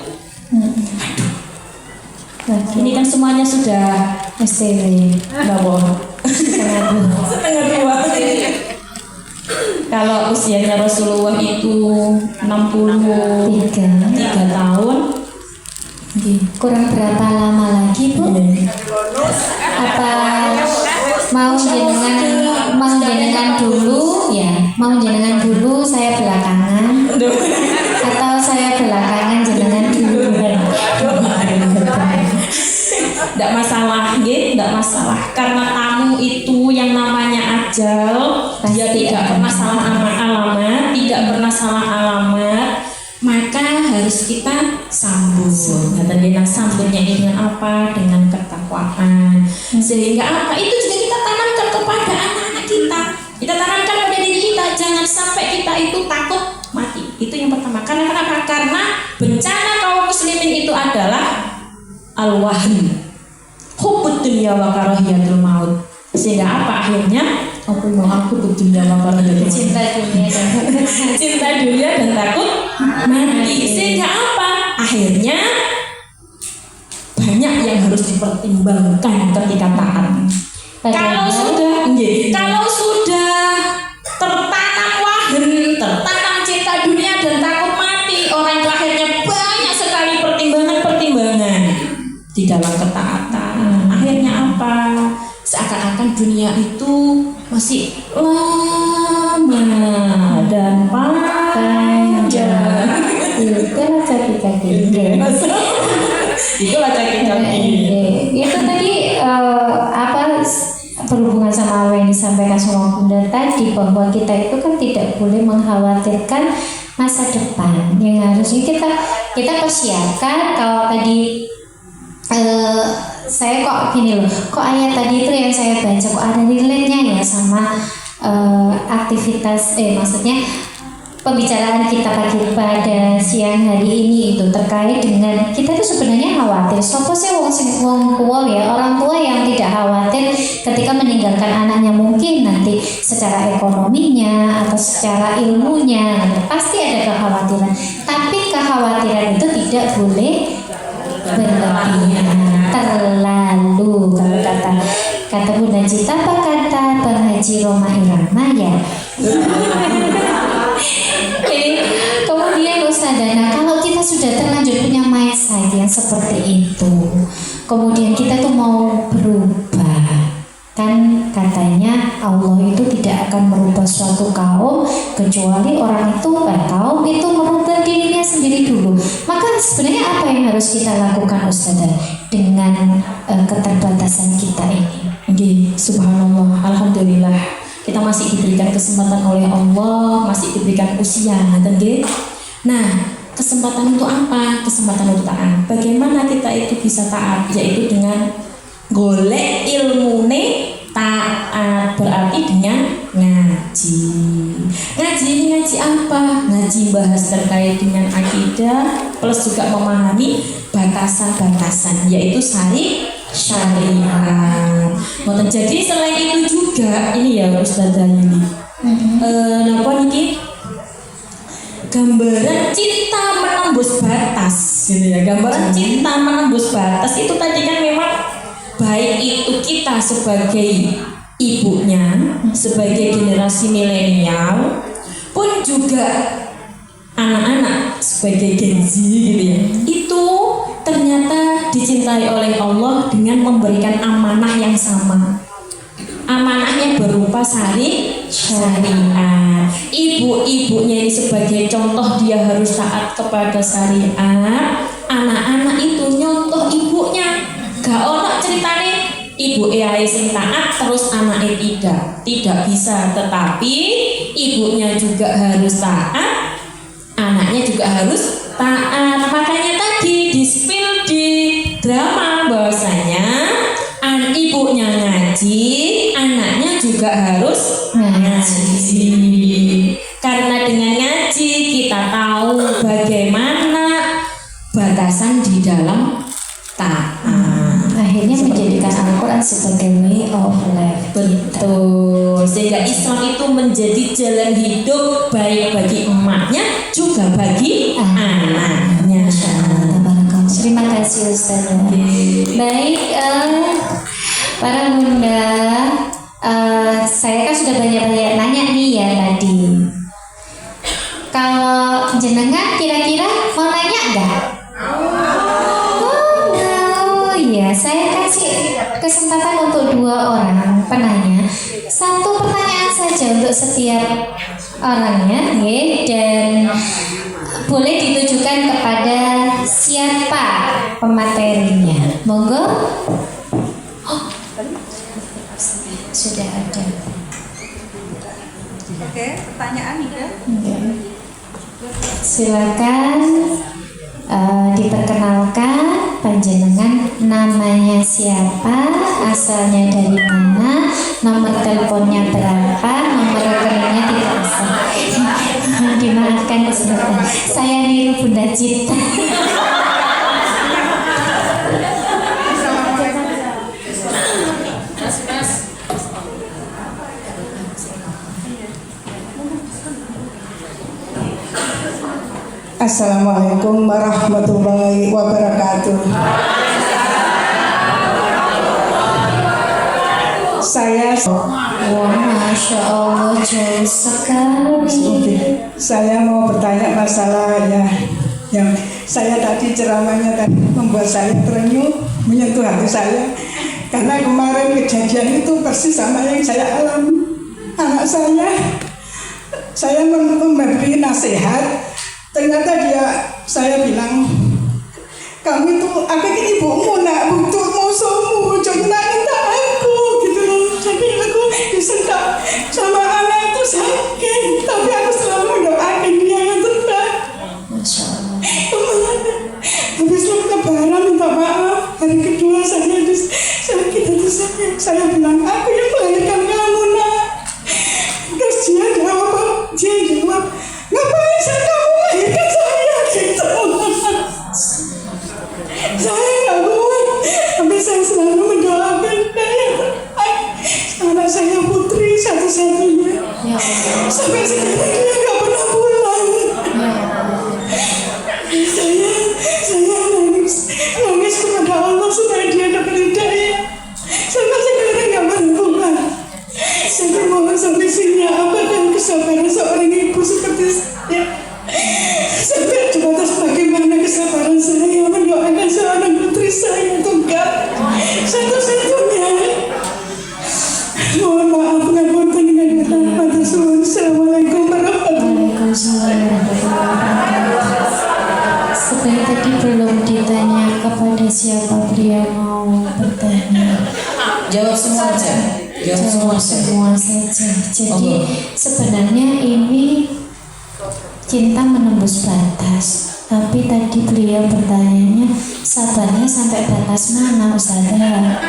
Ini kan semuanya sudah STW. nggak bohong. Setengah dua. Kalau usianya Rasulullah itu 63 tahun, Kurang berapa lama lagi, Bu? Apa mau jenengan dulu ya? Mau jenengan dulu, saya belakangan, atau saya belakangan jenengan dulu? tidak masalah, tidak masalah. Karena tamu itu yang namanya ajal, dia tidak pernah salah alamat, tidak pernah salah alamat, maka harus kita sambut. Nah, sambutnya dengan apa? Dengan ketakwaan. Sehingga apa? Itu juga kita tanamkan kepada anak-anak kita. Kita tanamkan pada diri kita, jangan sampai kita itu takut mati. Itu yang pertama. Karena kenapa? Karena bencana kaum muslimin itu adalah al-wahn, hubbud dunya wa karahiyatul maut. Sehingga apa akhirnya? Aku hubbud dunya wa karahiyatul maut. Cinta dunia dan takut mati. Sehingga apa? Akhirnya banyak yang harus dipertimbangkan ketika taat. Kalau sudah tertanam wahn, tertanam cinta dunia dan takut mati, orang itu akhirnya banyak sekali pertimbangan di dalam ketaatan. Akhirnya apa? Seakan-akan dunia itu masih lama dan panjang. Itulah kaki-kaki. Itulah kaki-kaki. Itu tadi berhubungan sama apa yang disampaikan sama Bunda tadi, bahwa kita itu kan tidak boleh mengkhawatirkan masa depan. Yang harusnya kita persiapkan. Kalau tadi saya kok gini loh, kok ayat tadi itu yang saya baca kok ada relate-nya ya sama aktivitas maksudnya pembicaraan kita pada siang hari ini itu terkait dengan kita tuh sebenarnya khawatir. Sopo sih wong tua ya, orang tua yang tidak khawatir ketika meninggalkan anaknya, mungkin nanti secara ekonominya atau secara ilmunya pasti ada kekhawatiran. Tapi kekhawatiran itu tidak boleh berlebihan, terlalu. Kalau kata Bunda Cita, apa kata Bang Haji Roma Irama ya? Kemudian Ustazah, kalau kita sudah terlanjur punya mindset yang seperti itu, kemudian kita tuh mau berubah, kan katanya Allah itu tidak akan merubah suatu kaum kecuali kaum itu merubah dirinya sendiri dulu. Maka sebenarnya apa yang harus kita lakukan Ustazah dengan keterbatasan kita ini? Subhanallah, alhamdulillah. Kita masih diberikan kesempatan oleh Allah, masih diberikan usia. Nah, kesempatan untuk apa? Kesempatan untuk taat. Bagaimana kita itu bisa taat? Yaitu dengan golek ilmune taat, berarti dengan ngaji. Ngaji ini ngaji apa? Ngaji bahas terkait dengan akidah, plus juga memahami batasan-batasan, yaitu syariat. Jadi selain itu juga ini ya Ustazah Yuli, napa niki gambaran cinta menembus batas, gitu ya. Gambaran cinta menembus batas itu tadi kan memang baik itu kita sebagai ibunya, sebagai generasi milenial, pun juga anak-anak sebagai Gen Z gitu ya. Itu ternyata dicintai oleh Allah dengan memberikan amanah yang sama. Amanahnya berupa syariat. Ibu-ibunya ini sebagai contoh, dia harus taat kepada syariat. Anak-anak itu nyontoh ibunya. Gak ono ceritane ibu ae sing taat terus anaknya tidak bisa, tetapi ibunya juga harus taat, anaknya juga harus taat. Makanya tadi di-spill di drama bahwasanya ibunya ngaji, anaknya juga harus ngaji. Karena dengan ngaji kita tahu bagaimana batasan di dalam taat. Akhirnya menjadikan Al-Quran sebagai way of life. Betul. sehingga Islam itu menjadi jalan hidup baik bagi emaknya juga bagi anaknya. Terima kasih Ustaz. Baik, para bunda, saya kan sudah banyak-banyak nanya nih ya tadi. Kalau jenengan kira-kira mau nanya nggak? Oh iya, saya kasih kesempatan untuk 2 orang penanya. 1 pertanyaan saja untuk setiap orangnya, dan boleh ditujukan kepada siapa pematerinya. Monggo. Oh, sudah ada. Oke, pertanyaan ya. Silakan diperkenalkan panjenengan, namanya siapa, asalnya dari mana, nomor teleponnya berapa, nomor rekeningnya tidak usah. Dimaafkan sebentar, saya niru Bunda Cita. Assalamualaikum warahmatullahi wabarakatuh. Saya Wah, Masya Allah, jauh sekali. saya mau bertanya masalah yang saya tadi ceramahnya tadi membuat saya terenyuh, menyentuh hati saya, karena kemarin kejadian itu persis sama yang saya alami. Anak saya memberi nasihat, ternyata saya bilang, kamu itu apa ini ibumu nak butuh musuhmu, jangan minta aku gitu loh. Jadi aku disentak sama anak itu sakit, tapi aku selalu mendoakan dia yang terbaik. Masya Allah. Habis lebaran minta maaf, hari kedua saya sakit hati saya bilang aku yang melahirkan kamu nak. Terus dia jawab ngapain sih kamu melahirkan saya gitu. Saya nggak kuat, tapi saya selalu mendoakan dia. Anak saya putri satu-satunya, Ya Allah. sampai sekarang dia nggak pernah pulang. Saya nangis kepada Allah supaya dia dapat hidayah. Sampai sekarang nggak pernah pulang. Saya mohon solusinya apa dan kesabaran seorang ibu seperti saya. Sampai terbatas bagaimana kesabaran saya mendoakan seorang putri saya tunggal satu-satunya. Mohon maaf ngapunten dengan rahmat Rasul. Assalamualaikum warahmatullahi Waalaikumsalam warahmatullahi wabarakatuh. Sebenarnya tadi belum ditanya kepada siapa beliau mau bertanya. Jawab semua aja. Jawab semua saja. Jadi sebenarnya ini cinta menembus batas. Tapi tadi beliau bertanya sabarnya sampai batas mana Ustazah?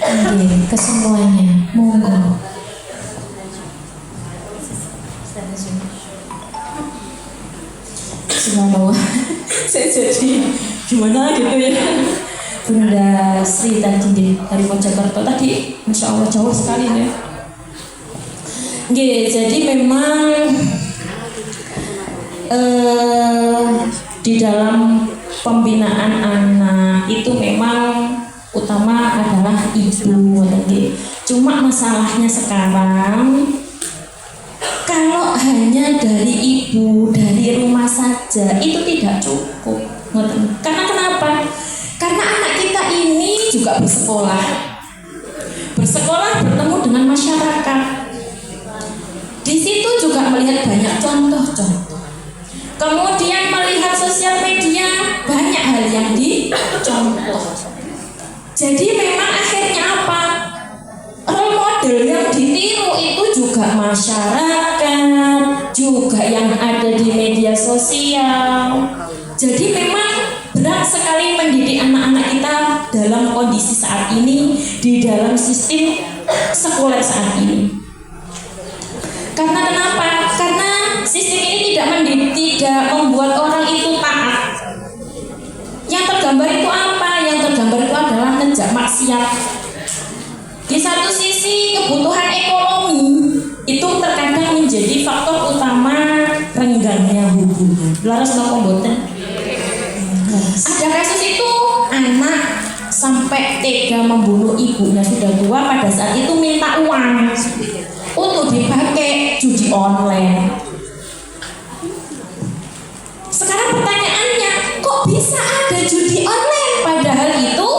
Oke, kesemuanya. Monggo. Subhanallah. Saya jadi gimana gitu ya. Bunda Sri tadi dari Mojokerto tadi, Masya Allah jauh sekali ya. Oke, jadi memang di dalam pembinaan anak itu memang utama adalah ibu. Cuma masalahnya sekarang kalau hanya dari ibu, dari rumah saja itu tidak cukup. Karena kenapa? Karena anak kita ini juga bersekolah, bertemu dengan masyarakat. Di situ juga melihat banyak contoh-contoh. Kemudian melihat sosial media, banyak hal yang dicontoh. Jadi memang akhirnya apa? Role model yang ditiru itu juga masyarakat, juga yang ada di media sosial. Jadi memang berat sekali mendidik anak-anak kita dalam kondisi saat ini, di dalam sistem sekolah saat ini. Karena kenapa? Karena sistem ini tidak membuat orang itu taat. Yang tergambar itu apa? Yang tergambar itu adalah ngejak maksiat. Di satu sisi sisi kebutuhan ekonomi itu terkadang menjadi faktor utama renggangnya hubungan. Laras napa mboten? Ada kasus itu anak sampai tega membunuh ibunya sudah tua pada saat itu minta uang untuk dipakai judi online. Sekarang pertanyaannya, kok bisa ada judi online padahal itu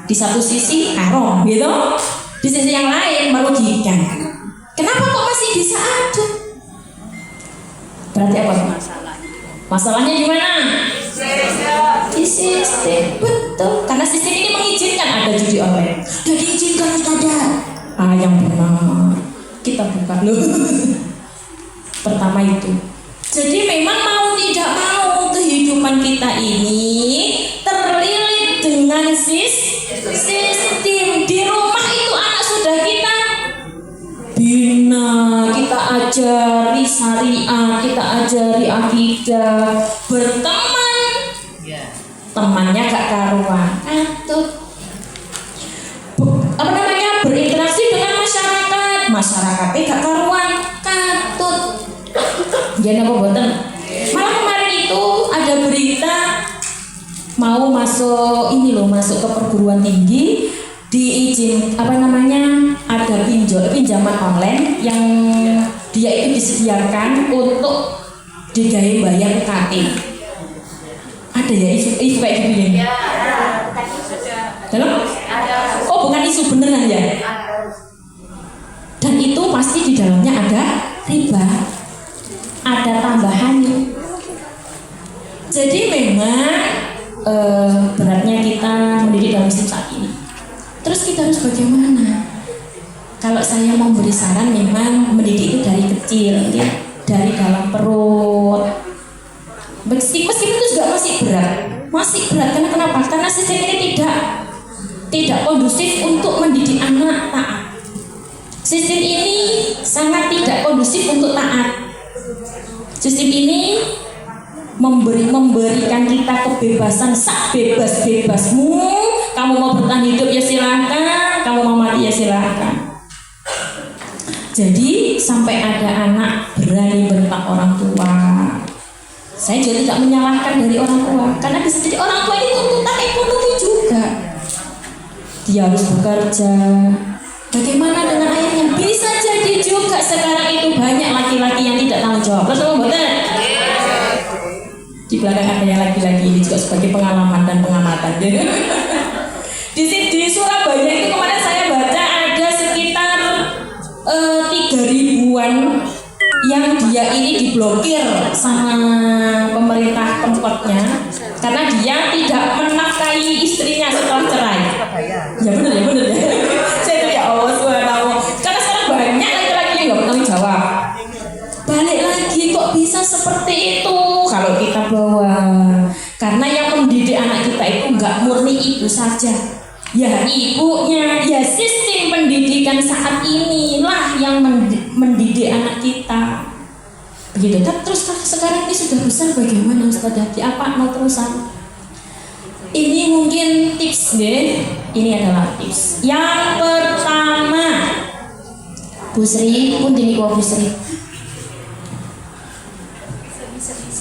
di satu sisi haram gitu, di sisi yang lain merugikan. Kenapa kok masih bisa ada? Berarti apa? Masalahnya di mana? Di sistem, betul. Karena sistem ini mengizinkan ada judi online. Dan diizinkan Ustazah. Yang benar. Kita buka loh. Pertama itu. Jadi memang mau tidak mau kehidupan kita ini terlilit dengan sistem. Di rumah itu anak sudah kita bina, kita ajari syariat, kita ajari akidah, berteman, temannya gak karuan, berinteraksi dengan masyarakatnya gak karuan, katut. Jangan apa boten. Malah kemarin itu ada berita mau masuk masuk ke perguruan tinggi, diizin ada pinjaman online yang dia itu disediakan untuk digawe bayar UKT. Ada ya isu kayak gitu ya? Dalam? Oh bukan isu beneran ya? Dan itu pasti di dalamnya ada riba, ada tambahannya. Jadi memang beratnya kita mendidik dalam sistem saat ini. Terus kita harus bagaimana? Kalau saya mau beri saran, memang mendidik itu dari kecil, ya, dari dalam perut. Meskipun itu juga masih berat. Karena kenapa? Karena sistem ini tidak kondusif untuk mendidik anak taat. Sistem ini sangat tidak kondusif untuk taat. Sistem ini memberikan kita kebebasan, sak bebas-bebasmu. Kamu mau bertahan hidup ya silakan, kamu mau mati ya silakan. Jadi sampai ada anak berani bentak orang tua. Saya juga tidak menyalahkan dari orang tua, karena bisa jadi orang tua ini tuntutan ekonomi juga. Dia harus bekerja. Bagaimana dengan ayahnya? Bisa jadi juga sekarang itu banyak laki-laki yang tidak tanggung jawab. Betul betul. Di belakang ada yang laki-laki ini juga sebagai pengalaman dan pengamatan. Di Surabaya itu kemarin saya baca ada sekitar 3.000-an yang dia ini diblokir sama pemerintah tempatnya karena dia tidak menafkahi istrinya setelah cerai. Ya benar ya. Saya itu ya Allah subhanahu. Karena sekarang banyak laki-laki yang nggak bertanggung jawab. Balik lagi kok bisa seperti itu kalau kita bawa. Karena yang mendidik anak kita itu nggak murni ibu saja. Ya ibunya, ya sistem pendidikan saat inilah yang mendidik anak kita. Begitu. Terus sekarang ini sudah besar bagaimana Ustazah? Apa mau terusan? Ini mungkin tips deh. Ini adalah tips. Yang pertama, Bu Sri, pun ini Bu Sri.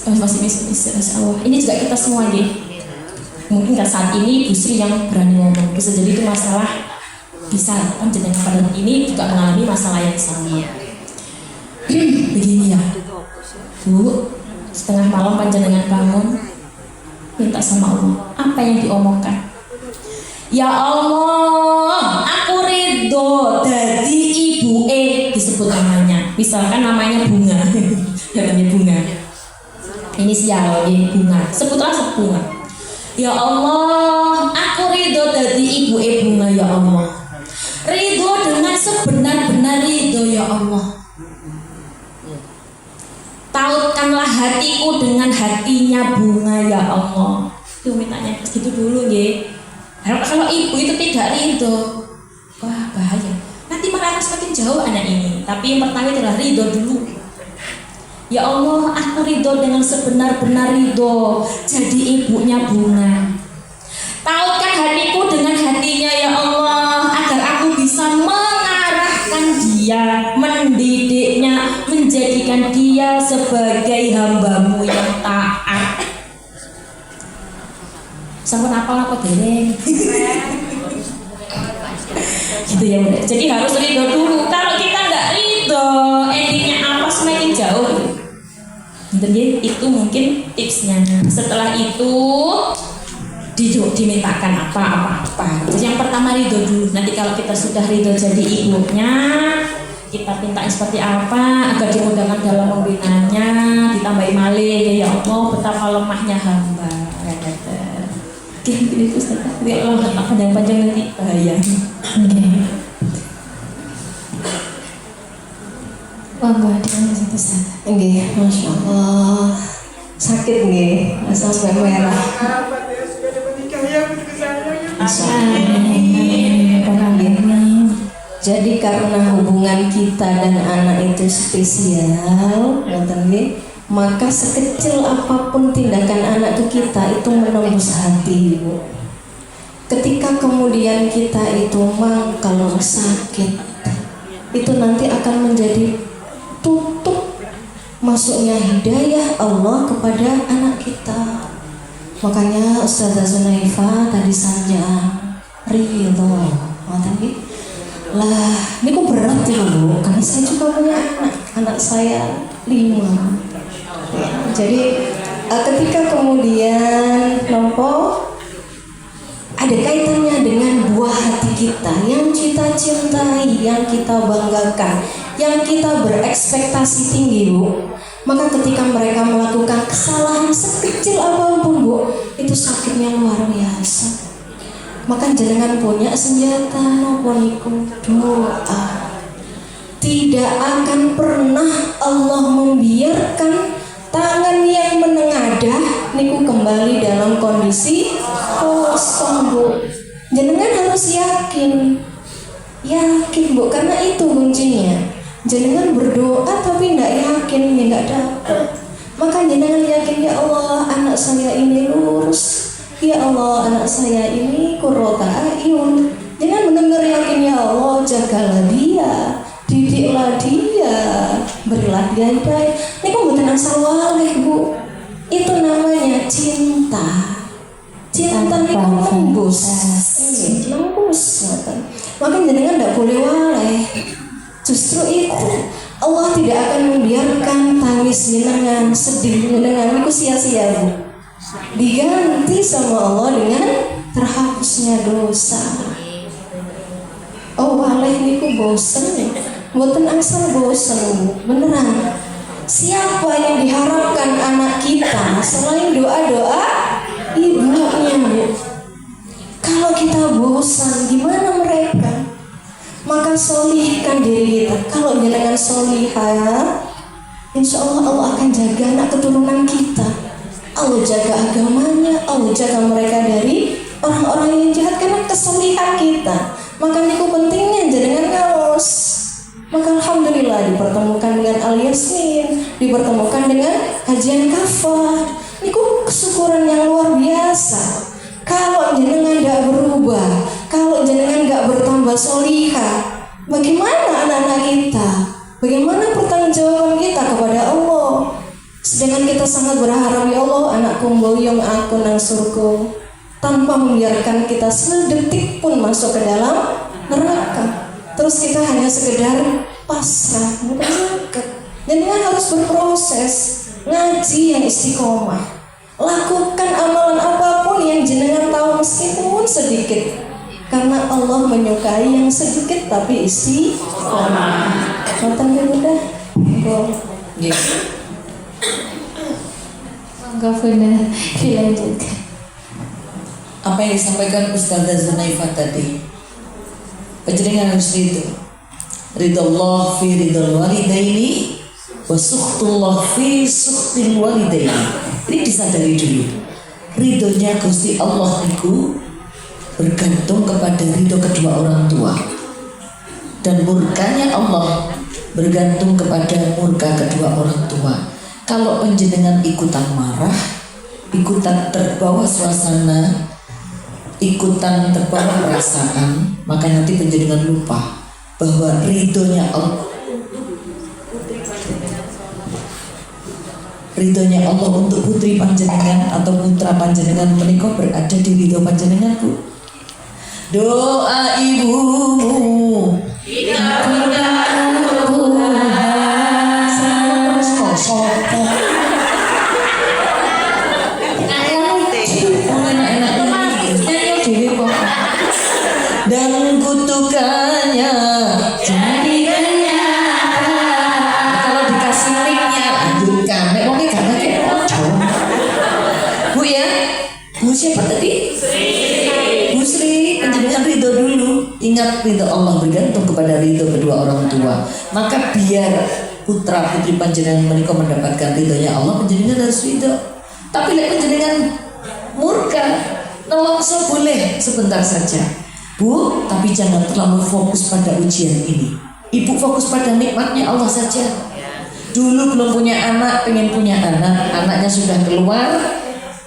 Masih bisa Allah. Ini juga kita semua deh. Mungkin saat ini Bu Sri yang berani ngomong. Bisa jadi itu masalah bisa panjenengan pada ini juga mengalami masalah yang sama. Begini ya, Bu, setengah malam panjenengan bangun, minta sama Allah apa yang diomongkan. Ya Allah, aku ridho jadi ibu disebut namanya. Misalkan namanya Bunga, namanya Bunga. Inisial Bunga, sebutlah Bunga. Ya Allah, aku ridho dari ibu Bunga ya Allah. Ridho dengan sebenar-benar ridho ya Allah. Tautkanlah hatiku dengan hatinya Bunga ya Allah. Itu mintanya begitu dulu ya. Kalau ibu itu tidak ridho, wah bahaya. Nanti malah akan semakin jauh anak ini. Tapi yang pertama adalah ridho dulu. Ya Allah, aku ridho dengan sebenar-benar ridho jadi ibunya Bunga. Tautkan hatiku dengan hatinya ya Allah, agar aku bisa dia, mendidiknya, menjadikan dia sebagai hambamu yang taat. Sampun apa dereng? Gitu ya Bunda. Jadi harus ridho dulu. Kalau kita nggak ridho, endingnya apa semakin jauh. Jadi itu mungkin tipsnya. Setelah itu dimintakan apa-apa. Jadi yang pertama ridho dulu. Nanti kalau kita sudah ridho jadi ibunya, kita minta seperti apa agar dimudahkan dalam membinanya, ditambahi malih ya Allah betapa lemahnya hamba. Gitu itu Ustaz. Jadi Allah panjang-panjang nanti bahaya. Wah, dengan satu Ustaz. Nggih, Masya Allah. Sakit nggih, sampai merah. Jadi karena hubungan kita dan anak itu spesial, maka sekecil apapun tindakan anak ke kita itu menembus hati, Ibu. Ketika kemudian kita itu kalau sakit, itu nanti akan menjadi tutup masuknya hidayah Allah kepada anak kita. Makanya Ustazah Zunaifa tadi saja ridho, lah ini kok berat ya Bu, karena saya juga punya anak saya 5 ya, jadi ketika kemudian ada kaitannya dengan buah hati kita yang kita cintai, yang kita banggakan, yang kita berekspektasi tinggi Bu, maka ketika mereka melakukan kesalahan sekecil apapun Bu, itu sakitnya luar biasa. Maka jenengan punya senjata napa niku doa. Tidak akan pernah Allah membiarkan tangan yang menengadah niku kembali dalam kondisi kosong Bu. Jenengan harus yakin Bu, karena itu kuncinya. Jenengan berdoa tapi tidak yakin ya nggak dapat. Maka jenengan yakin, ya Allah anak saya ini lurus, ya Allah anak saya ini qurrata a'yun. Jangan benar-benar yakin, ya Allah jagalah dia, didiklah dia, berilah dia hidayah. Ini kok mboten asal waleh Bu. Itu namanya cinta. Cinta niku nembus. Nembus ngoten. Maka jenengan tidak boleh waleh. Justru itu Allah tidak akan membiarkan tangis jenengan, sedih jenengan niku sia-sia Bu. Diganti sama Allah dengan terhapusnya dosa. Oh waleh niku bosen, mboten asal bosen Bu, beneran. Siapa yang diharapkan anak kita selain doa-doa ibunya Bu? Kalau kita bosan, gimana mereka? Maka solihkan diri kita. Kalau jenengan solihah, insya Allah akan jaga anak keturunan kita. Allah jaga agamanya, Allah jaga mereka dari orang-orang yang jahat karena kesolihan kita. Maka niku pentingnya jenengan ngaos. Maka alhamdulillah dipertemukan dengan Al-Yasmin, dipertemukan dengan kajian kafah. Niku kesyukuran yang luar biasa. Kalau jenengan tidak berubah, kalau jenengan tidak bertambah solihah, bagaimana anak-anak kita? Bagaimana pertanggungjawaban kita kepada Allah? Sedangkan kita sangat berharap, ya Allah anakku mboyong aku nang surga, tanpa membiarkan kita sedetik pun masuk ke dalam neraka. Terus kita hanya sekedar pasrah, bukan sakit. Jenengan harus berproses, ngaji yang istiqomah. Lakukan amalan apapun yang jenengan tahu meskipun sedikit, karena Allah menyukai yang sedikit tapi istiqomah. Ngoten ya Bunda? Yes. Monggo Bunda, dilanjutkan. Apa yang disampaikan Ustazah Zunaifa tadi, panjenengan harus ridho Allah fi ridhol walidaini wa sukhtullah fi sukhtil walidaini. Ini disadari dulu, ridhonya Gusti Allah itu bergantung kepada ridho kedua orang tua, dan murkanya Allah bergantung kepada murka kedua orang tua. Kalau penjenengan ikutan marah, ikutan terbawa suasana, ikutan terbawa perasaan, maka nanti penjenengan lupa bahwa ridhonya Allah, ridhonya Allah untuk putri panjenengan atau putra panjenengan menika berada di ridho panjenengan, Bu. Doa ibumu terus kosong. Dan kutukannya jadikannya kalau dikasih mic-nya lanjutkan nek wong gak kayak ojo. Bu ya, Bu siapa tadi? Bu Sri, penjenengan ridho dulu. Ingat ridho Allah bergantung kepada ridho kedua orang tua. Maka biar putra putri panjenengan menika mendapatkan ridhonya Allah, panjenengan harus ridho. Tapi lek panjenengan murka, nelongso boleh sebentar saja, Bu, tapi jangan terlalu fokus pada ujian ini. Ibu fokus pada nikmatnya Allah saja. Dulu belum punya anak, pengen punya anak, anaknya sudah keluar,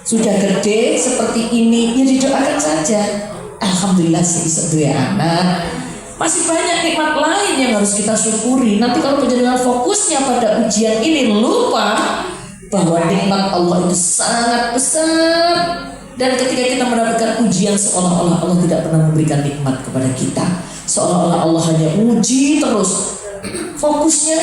sudah gede seperti ini, ya didoakan saja. Alhamdulillah sih bisa dua anak. Masih banyak nikmat lain yang harus kita syukuri. Nanti kalau penjenengan fokusnya pada ujian ini, lupa bahwa nikmat Allah itu sangat besar. Dan ketika kita mendapatkan ujian, seolah-olah Allah tidak pernah memberikan nikmat kepada kita, seolah-olah Allah hanya uji terus. Fokusnya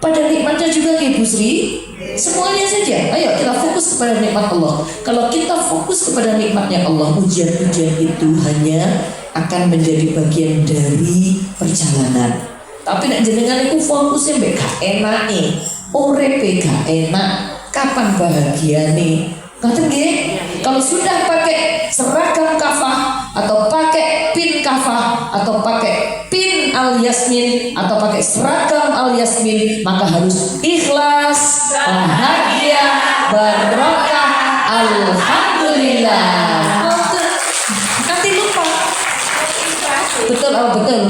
pada nikmatnya juga, Bu Sri. Semuanya saja. Ayo kita fokus kepada nikmat Allah. Kalau kita fokus kepada nikmatnya Allah, ujian-ujian itu hanya akan menjadi bagian dari perjalanan. Tapi nek jenengan iku fokusnya mbek gak enake, urepe gak enak, kapan bahagiane? Ngoten nggih? Kalau sudah pakai seragam kafah atau pakai pin kafah atau pakai pin Al Yasmin atau pakai seragam Al Yasmin, maka harus ikhlas, bahagia, barokah, alhamdulillah. Nanti lupa. Betul, betul.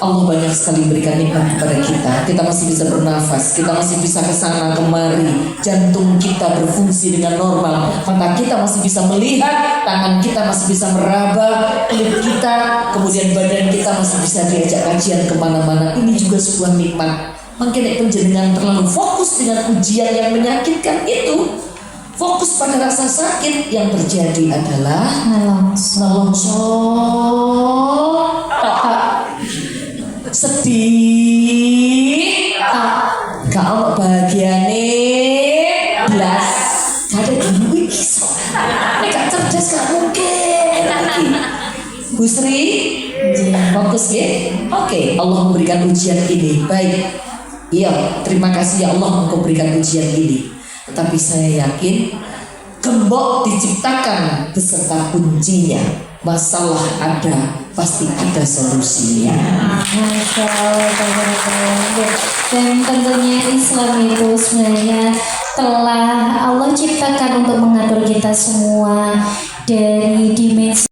Allah banyak sekali berikan nikmat kepada kita. Kita masih bisa bernafas, kita masih bisa kesana kemari, jantung kita berfungsi dengan normal, mata kita masih bisa melihat, tangan kita masih bisa meraba, kulit kita, kemudian badan kita masih bisa diajak kajian kemana-mana. Ini juga sebuah nikmat. Mungkin penjenengan terlalu fokus dengan ujian yang menyakitkan itu. Fokus pada rasa sakit, yang terjadi adalah nelongso, sedih, gak ono bahagiane, blas, gak ada duit kisah, gak cerdas gak mungkin. Bu Sri, fokus ya. Oke, Allah memberikan ujian ini, baik. Iya, terima kasih ya Allah Engkau berikan ujian ini. Tetapi saya yakin gembok diciptakan beserta kuncinya. Masalah ada, pasti ada solusinya. Masya Allah. Dan tentunya Islam itu sebenarnya telah Allah ciptakan untuk mengatur kita semua dari dimensi